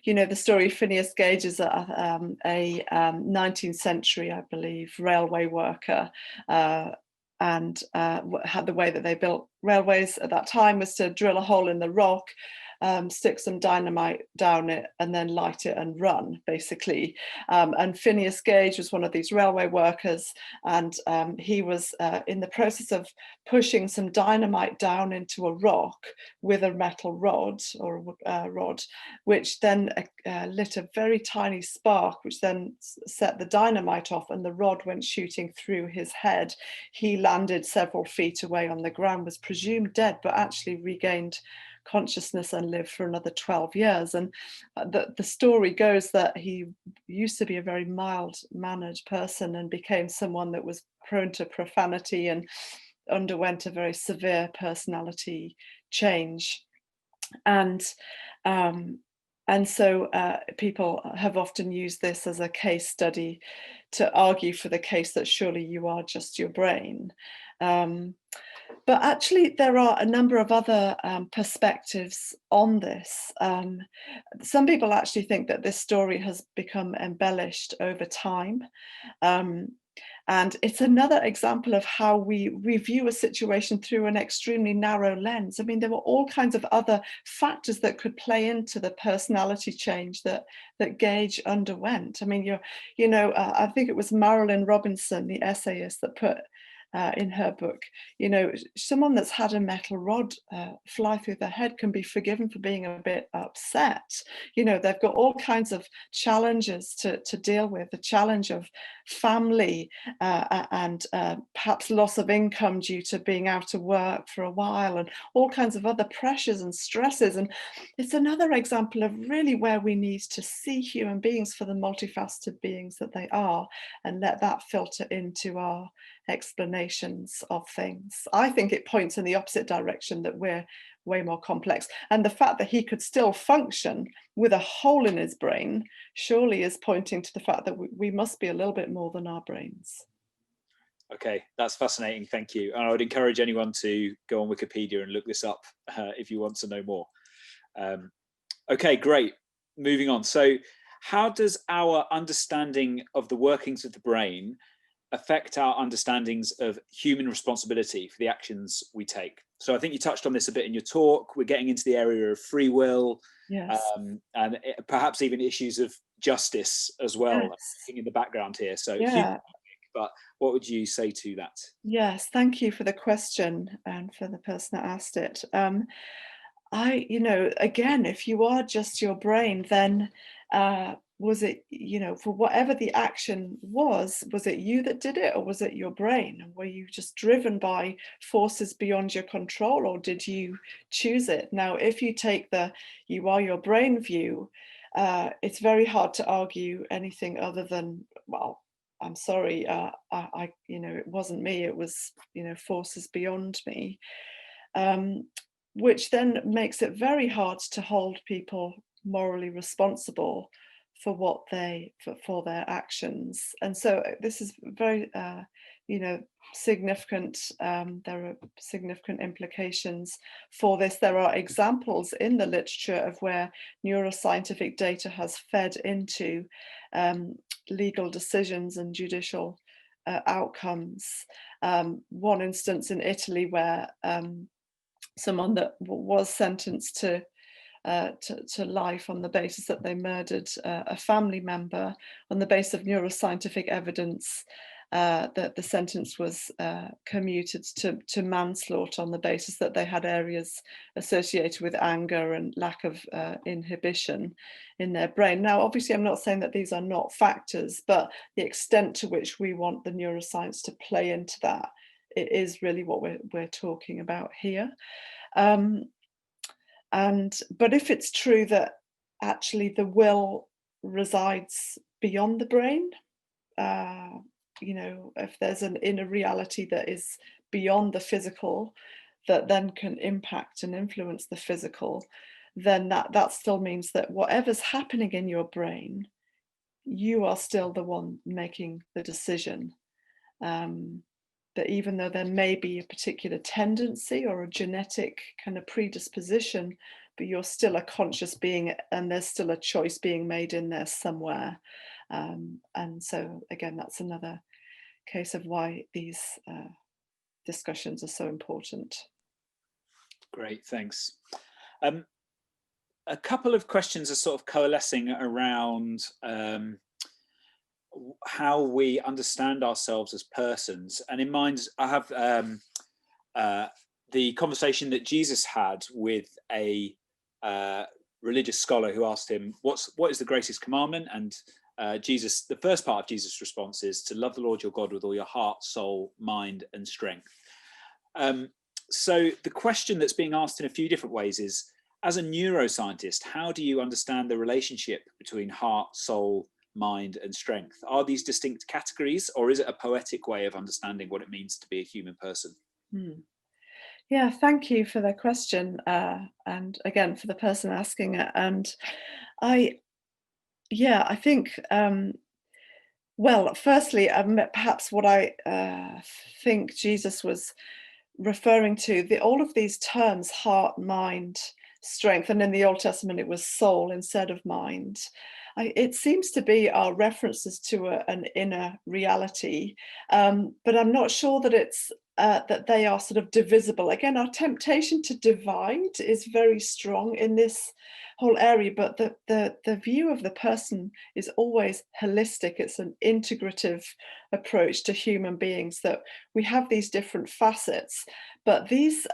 The story of Phineas Gage is a 19th century, I believe, railway worker. And the way that they built railways at that time was to drill a hole in the rock, stick some dynamite down it, and then light it and run, basically. And Phineas Gage was one of these railway workers, and he was in the process of pushing some dynamite down into a rock with a metal rod, or a rod, which then lit a very tiny spark, which then set the dynamite off, and the rod went shooting through his head. He landed several feet away on the ground, was presumed dead, but actually regained consciousness and lived for another 12 years. And the story goes that he used to be a very mild-mannered person and became someone that was prone to profanity and underwent a very severe personality change. And so people have often used this as a case study to argue for the case that surely you are just your brain. But actually, there are a number of other perspectives on this. Some people actually think that this story has become embellished over time. And it's another example of how we view a situation through an extremely narrow lens. I mean, there were all kinds of other factors that could play into the personality change that Gage underwent. I mean, I think it was Marilyn Robinson, the essayist, that put in her book. You know, someone that's had a metal rod fly through their head can be forgiven for being a bit upset. You know, they've got all kinds of challenges to deal with, the challenge of family and perhaps loss of income due to being out of work for a while, and all kinds of other pressures and stresses. And it's another example of really where we need to see human beings for the multifaceted beings that they are, and let that filter into our explanations of things. I think it points in the opposite direction, that we're way more complex. And the fact that he could still function with a hole in his brain surely is pointing to the fact that we must be a little bit more than our brains. Okay, that's fascinating. Thank you. And I would encourage anyone to go on Wikipedia and look this up if you want to know more. Okay, great. Moving on. So how does our understanding of the workings of the brain affect our understandings of human responsibility for the actions we take? So I think you touched on this a bit in your talk. We're getting into the area of free will, Yes. and perhaps even issues of justice as well, Yes. in the background here. So Yeah. but what would you say to that? Yes, thank you for the question and for the person that asked it. You know, again, if you are just your brain, then was it, you know, for whatever the action was it you that did it, or was it your brain? Were you just driven by forces beyond your control, or did you choose it? Now, if you take the you are your brain view, it's very hard to argue anything other than, well, I'm sorry, you know, it wasn't me, it was, you know, forces beyond me. Which then makes it very hard to hold people morally responsible for what for their actions. And so this is very you know, significant. There are significant implications for this. There are examples in the literature of where neuroscientific data has fed into legal decisions and judicial outcomes. One instance in Italy where someone that was sentenced to life on the basis that they murdered a family member, on the basis of neuroscientific evidence, that the sentence was commuted to manslaughter on the basis that they had areas associated with anger and lack of inhibition in their brain. Now, obviously, I'm not saying that these are not factors, but the extent to which we want the neuroscience to play into that, it is really what we're talking about here. But if it's true that actually the will resides beyond the brain, you know, if there's an inner reality that is beyond the physical, that then can impact and influence the physical, then that still means that whatever's happening in your brain, you are still the one making the decision. That even though there may be a particular tendency or a genetic kind of predisposition, but you're still a conscious being, and there's still a choice being made in there somewhere. And so again, that's another case of why these discussions are so important. Great, thanks. A couple of questions are sort of coalescing around how we understand ourselves as persons. And in mind, I have the conversation that Jesus had with a religious scholar who asked him, what is the greatest commandment? And Jesus, the first part of Jesus' response is to love the Lord your God with all your heart, soul, mind, and strength. So the question that's being asked in a few different ways is, as a neuroscientist, how do you understand the relationship between heart, soul, mind, and strength? Are these distinct categories, or is it a poetic way of understanding what it means to be a human person? Yeah, thank you for the question, and again for the person asking it. And I think, well, firstly, perhaps what I think Jesus was referring to, all of these terms, heart, mind, strength, and in the Old Testament it was soul instead of mind. It seems to be our references to an inner reality, but I'm not sure that it's that they are sort of divisible. Again, our temptation to divide is very strong in this whole area, but the view of the person is always holistic. It's an integrative approach to human beings, that we have these different facets, but these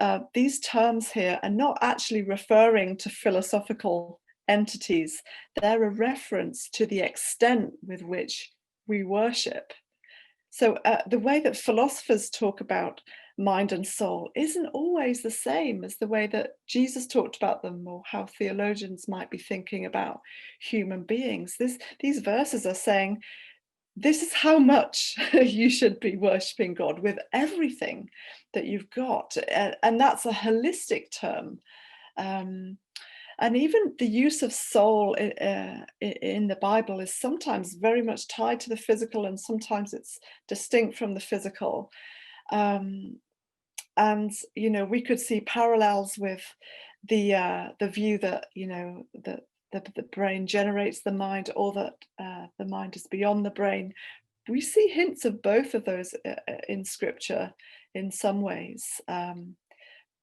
terms here are not actually referring to philosophical entities. They're a reference to the extent with which we worship. So the way that philosophers talk about mind and soul isn't always the same as the way that Jesus talked about them, or how theologians might be thinking about human beings. These verses are saying, this is how much you should be worshipping God with everything that you've got. And that's a holistic term. And even the use of soul in the Bible is sometimes very much tied to the physical, and sometimes it's distinct from the physical. And we could see parallels with the view that that the brain generates the mind, or that the mind is beyond the brain. We see hints of both of those in Scripture in some ways.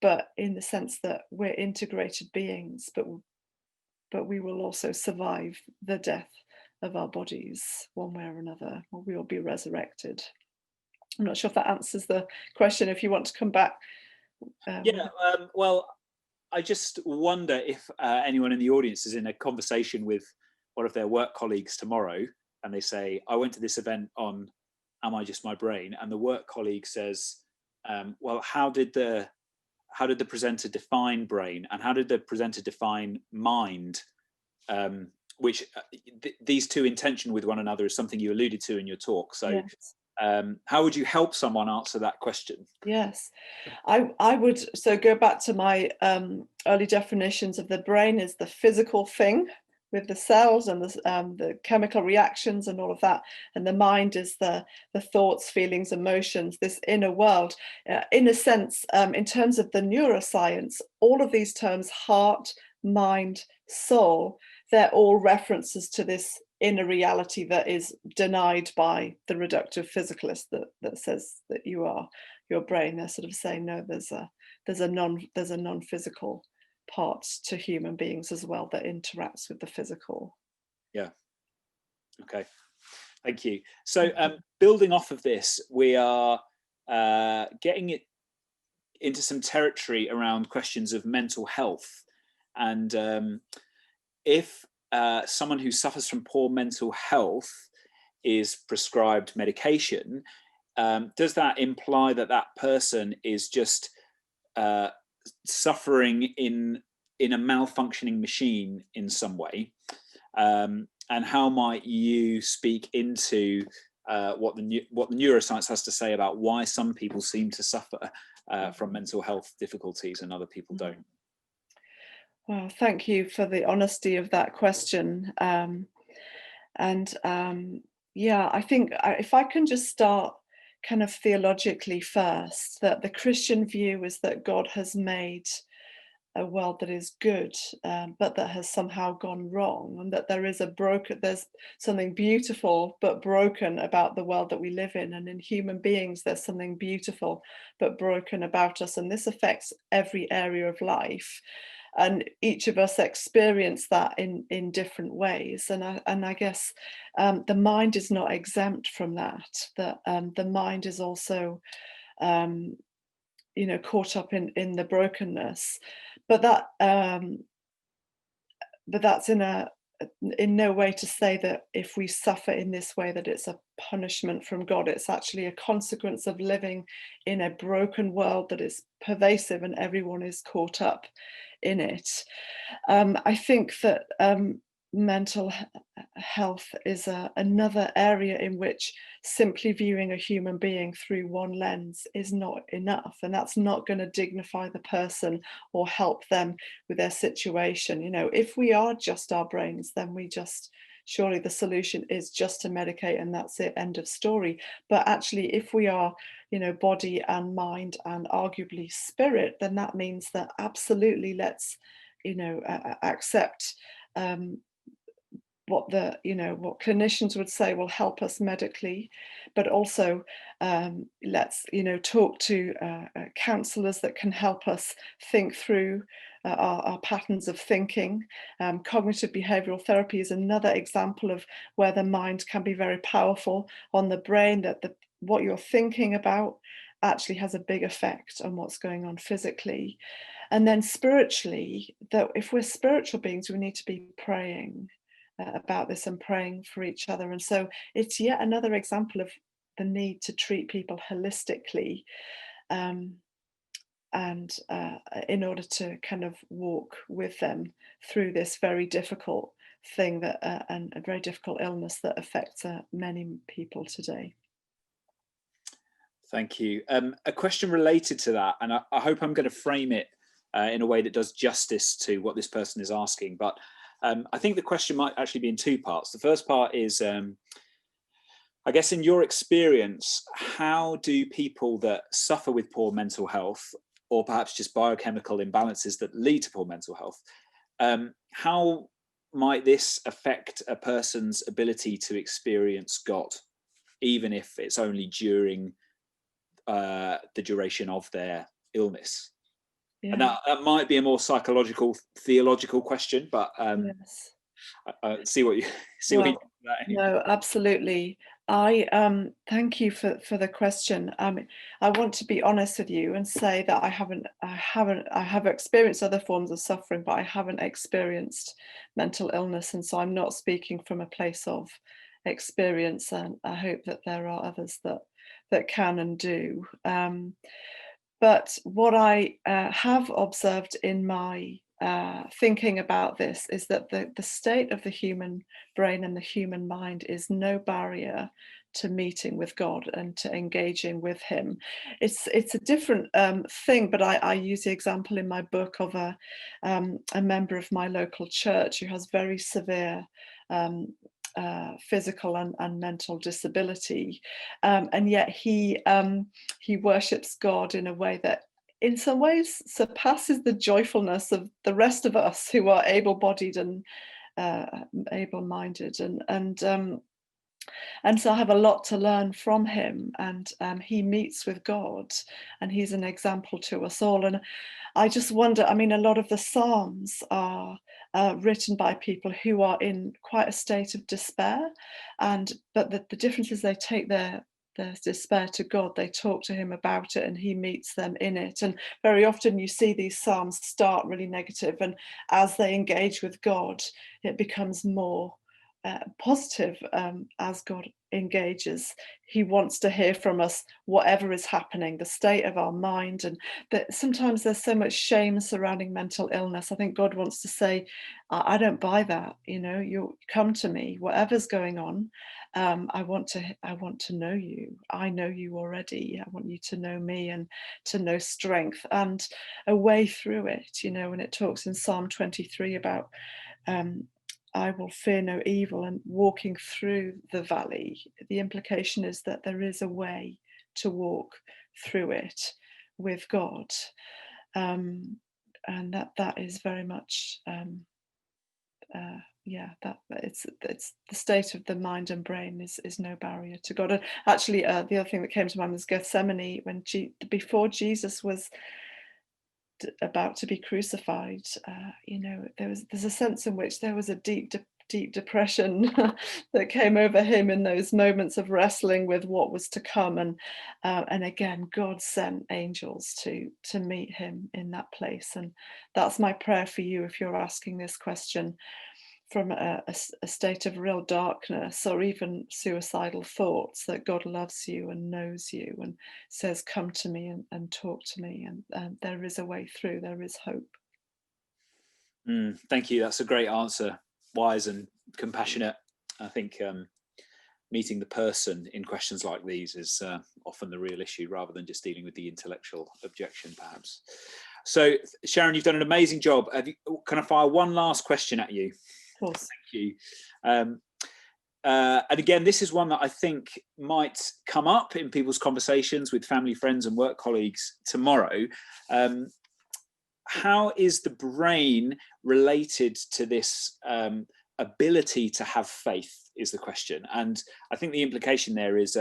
But in the sense that we're integrated beings, but we will also survive the death of our bodies one way or another, or we will be resurrected. I'm not sure if that answers the question. If you want to come back. Well, I just wonder if anyone in the audience is in a conversation with one of their work colleagues tomorrow, and they say, I went to this event on Am I Just My Brain? And the work colleague says, well, how did the presenter define brain, and how did the presenter define mind? Which these two in tension with one another is something you alluded to in your talk. So yes. How would you help someone answer that question? Yes, I would go back to my early definitions of the brain is the physical thing with the cells and the chemical reactions and all of that, and the mind is the thoughts, feelings, emotions, this inner world. In a sense, in terms of the neuroscience, all of these terms, heart, mind, soul, they're all references to this inner reality that is denied by the reductive physicalist that says that you are your brain. They're sort of saying, no, there's a non-physical part to human beings as well that interacts with the physical. Yeah. Okay. Thank you. So building off of this, we are getting it into some territory around questions of mental health. And if someone who suffers from poor mental health is prescribed medication, does that imply that that person is just suffering in a malfunctioning machine in some way? And how might you speak into what the neuroscience has to say about why some people seem to suffer from mental health difficulties and other people don't? Well, thank you for the honesty of that question. Yeah, I think if I can just start kind of theologically first, that the Christian view is that God has made a world that is good, but that has somehow gone wrong, and that there's something beautiful but broken about the world that we live in, and in human beings there's something beautiful but broken about us, and this affects every area of life. And each of us experience that in different ways. And I guess the mind is not exempt from that. That the mind is also, caught up in the brokenness. But that's in no way to say that if we suffer in this way that it's a punishment from God. It's actually a consequence of living in a broken world that is pervasive and everyone is caught up in it. I think that mental health is another area in which simply viewing a human being through one lens is not enough, and that's not going to dignify the person or help them with their situation. If we are just our brains, then surely the solution is just to medicate and that's it, end of story. But actually, if we are body and mind and arguably spirit, then that means that absolutely let's accept what the, you know, what clinicians would say will help us medically, but also let's, you know, talk to counsellors that can help us think through our patterns of thinking. Cognitive behavioural therapy is another example of where the mind can be very powerful on the brain, that what you're thinking about actually has a big effect on what's going on physically. And then spiritually, that if we're spiritual beings, we need to be praying about this and praying for each other. And so it's yet another example of the need to treat people holistically, and in order to kind of walk with them through this very difficult thing, that and a very difficult illness that affects many people today. Thank you. A question related to that, and I hope I'm going to frame it in a way that does justice to what this person is asking, but I think the question might actually be in two parts. The first part is, I guess in your experience, how do people that suffer with poor mental health, or perhaps just biochemical imbalances that lead to poor mental health, how might this affect a person's ability to experience God, even if it's only during the duration of their illness? Yeah. And that might be a more psychological, theological question, but yes. see what you see. Well, what you think of that anyway. No, absolutely. I thank you for the question. I want to be honest with you and say that I have experienced other forms of suffering, but I haven't experienced mental illness, and so I'm not speaking from a place of experience. And I hope that there are others that can and do. But what I have observed in my thinking about this is that the state of the human brain and the human mind is no barrier to meeting with God and to engaging with Him. It's a different thing, but I use the example in my book of a member of my local church who has very severe physical and mental disability, and yet he worships God in a way that in some ways surpasses the joyfulness of the rest of us who are able-bodied and able-minded, and so I have a lot to learn from him, and he meets with God, and he's an example to us all. And I just wonder, I mean, a lot of the Psalms are written by people who are in quite a state of despair, but the difference is they take their despair to God, they talk to Him about it, and He meets them in it. And very often you see these Psalms start really negative, and as they engage with God, it becomes more positive. As God engages, He wants to hear from us whatever is happening, the state of our mind. And that sometimes there's so much shame surrounding mental illness. I think God wants to say, I don't buy that, you know, you come to me, whatever's going on. I want to know you. I know you already. I want you to know me and to know strength and a way through it. You know, when it talks in Psalm 23 about I will fear no evil and walking through the valley, the implication is that there is a way to walk through it with God, and that is very much that it's the state of the mind and brain is no barrier to God. And actually, the other thing that came to mind was Gethsemane, when before Jesus was about to be crucified. You know, there's a sense in which there was a deep depression that came over him in those moments of wrestling with what was to come, and again God sent angels to meet him in that place. And that's my prayer for you if you're asking this question from a state of real darkness or even suicidal thoughts, that God loves you and knows you and says, come to me and talk to me, and there is a way through, there is hope. Thank you. That's a great answer. Wise and compassionate. I think meeting the person in questions like these is often the real issue, rather than just dealing with the intellectual objection, perhaps. So, Sharon, you've done an amazing job. Can I fire one last question at you? Of course. Thank you. And again, this is one that I think might come up in people's conversations with family, friends, and work colleagues tomorrow. How is the brain related to this ability to have faith is the question. And I think the implication there is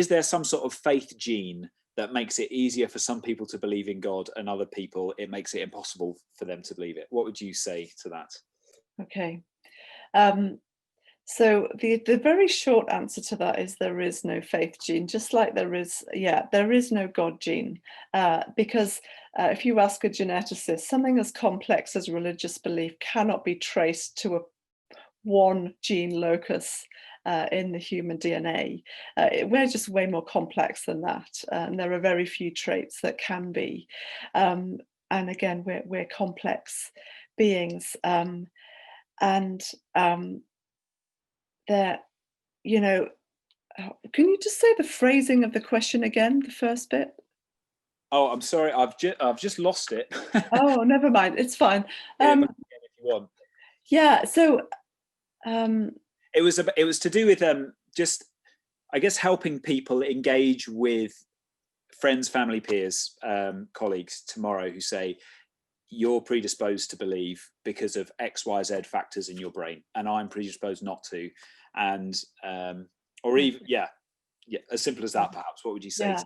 there some sort of faith gene that makes it easier for some people to believe in God, and other people it makes it impossible for them to believe it? What would you say to that? Okay. So the very short answer to that is there is no faith gene, just like there is no God gene, because if you ask a geneticist, something as complex as religious belief cannot be traced to one gene locus in the human DNA. We're just way more complex than that, and there are very few traits that can be. And again, we're complex beings, and there, you know, can you just say the phrasing of the question again, the first bit? Oh, I'm sorry, I've just lost it. Oh, never mind, it's fine. Get it back again if you want. Yeah, so It was to do with just, I guess, helping people engage with friends, family, peers, colleagues tomorrow who say, you're predisposed to believe because of X, Y, Z factors in your brain, and I'm predisposed not to. And or even as simple as that, perhaps. What would you say?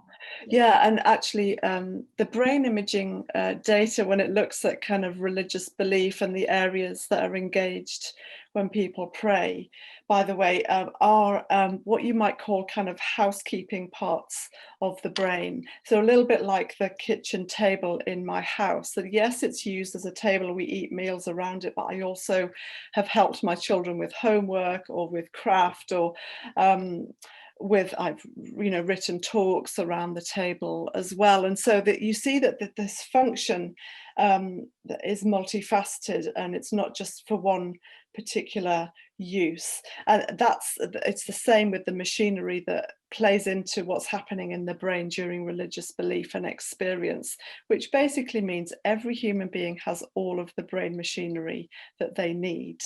Yeah, and actually the brain imaging data, when it looks at kind of religious belief and the areas that are engaged when people pray, by the way, are what you might call kind of housekeeping parts of the brain. So a little bit like the kitchen table in my house. So yes, it's used as a table, we eat meals around it, but I also have helped my children with homework or with craft, or I've written talks around the table as well. And so that you see that this function that is multifaceted, and it's not just for one particular use. And it's the same with the machinery that plays into what's happening in the brain during religious belief and experience, which basically means every human being has all of the brain machinery that they need.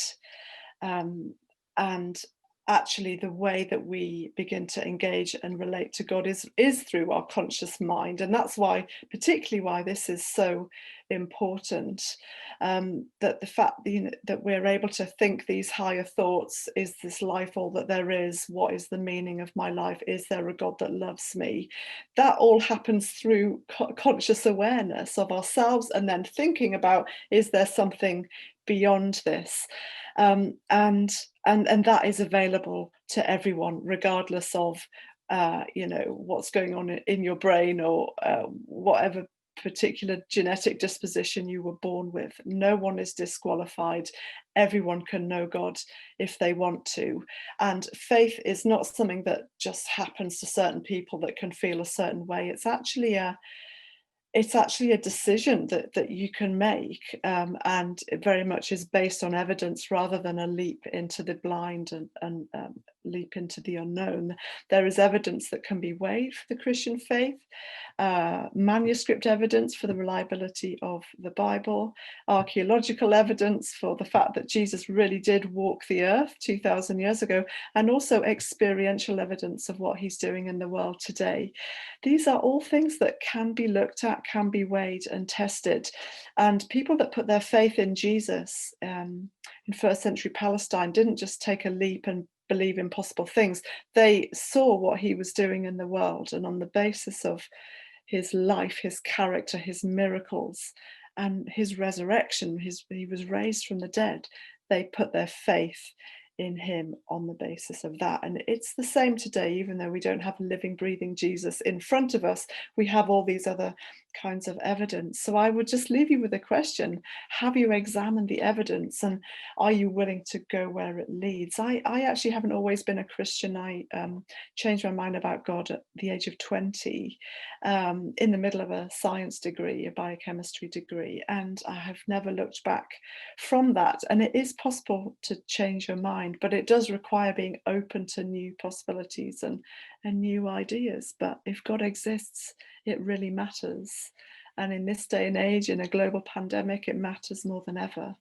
And actually the way that we begin to engage and relate to God is through our conscious mind. And that's why, particularly why this is so important, that the fact that we're able to think these higher thoughts: is this life all that there is? What is the meaning of my life? Is there a God that loves me? That all happens through conscious awareness of ourselves, and then thinking about, is there something beyond this? And that is available to everyone, regardless of what's going on in your brain, or whatever particular genetic disposition you were born with. No one is disqualified. Everyone can know God if they want to. And faith is not something that just happens to certain people that can feel a certain way. It's actually a decision that you can make, and it very much is based on evidence rather than a leap into the blind and leap into the unknown. There is evidence that can be weighed for the Christian faith, manuscript evidence for the reliability of the Bible, archaeological evidence for the fact that Jesus really did walk the earth 2,000 years ago, and also experiential evidence of what he's doing in the world today. These are all things that can be looked at, can be weighed and tested. And people that put their faith in Jesus in first century Palestine didn't just take a leap and believe impossible things. They saw what he was doing in the world, and on the basis of his life, his character, his miracles, and his resurrection, he was raised from the dead, they put their faith in him on the basis of that. And it's the same today. Even though we don't have living, breathing Jesus in front of us, we have all these other kinds of evidence. So I would just leave you with a question: have you examined the evidence, and are you willing to go where it leads? I actually haven't always been a Christian. I changed my mind about God at the age of 20, in the middle of a science degree, a biochemistry degree, and I have never looked back from that. And it is possible to change your mind, but it does require being open to new possibilities and new ideas. But if God exists, it really matters. And in this day and age, in a global pandemic, it matters more than ever.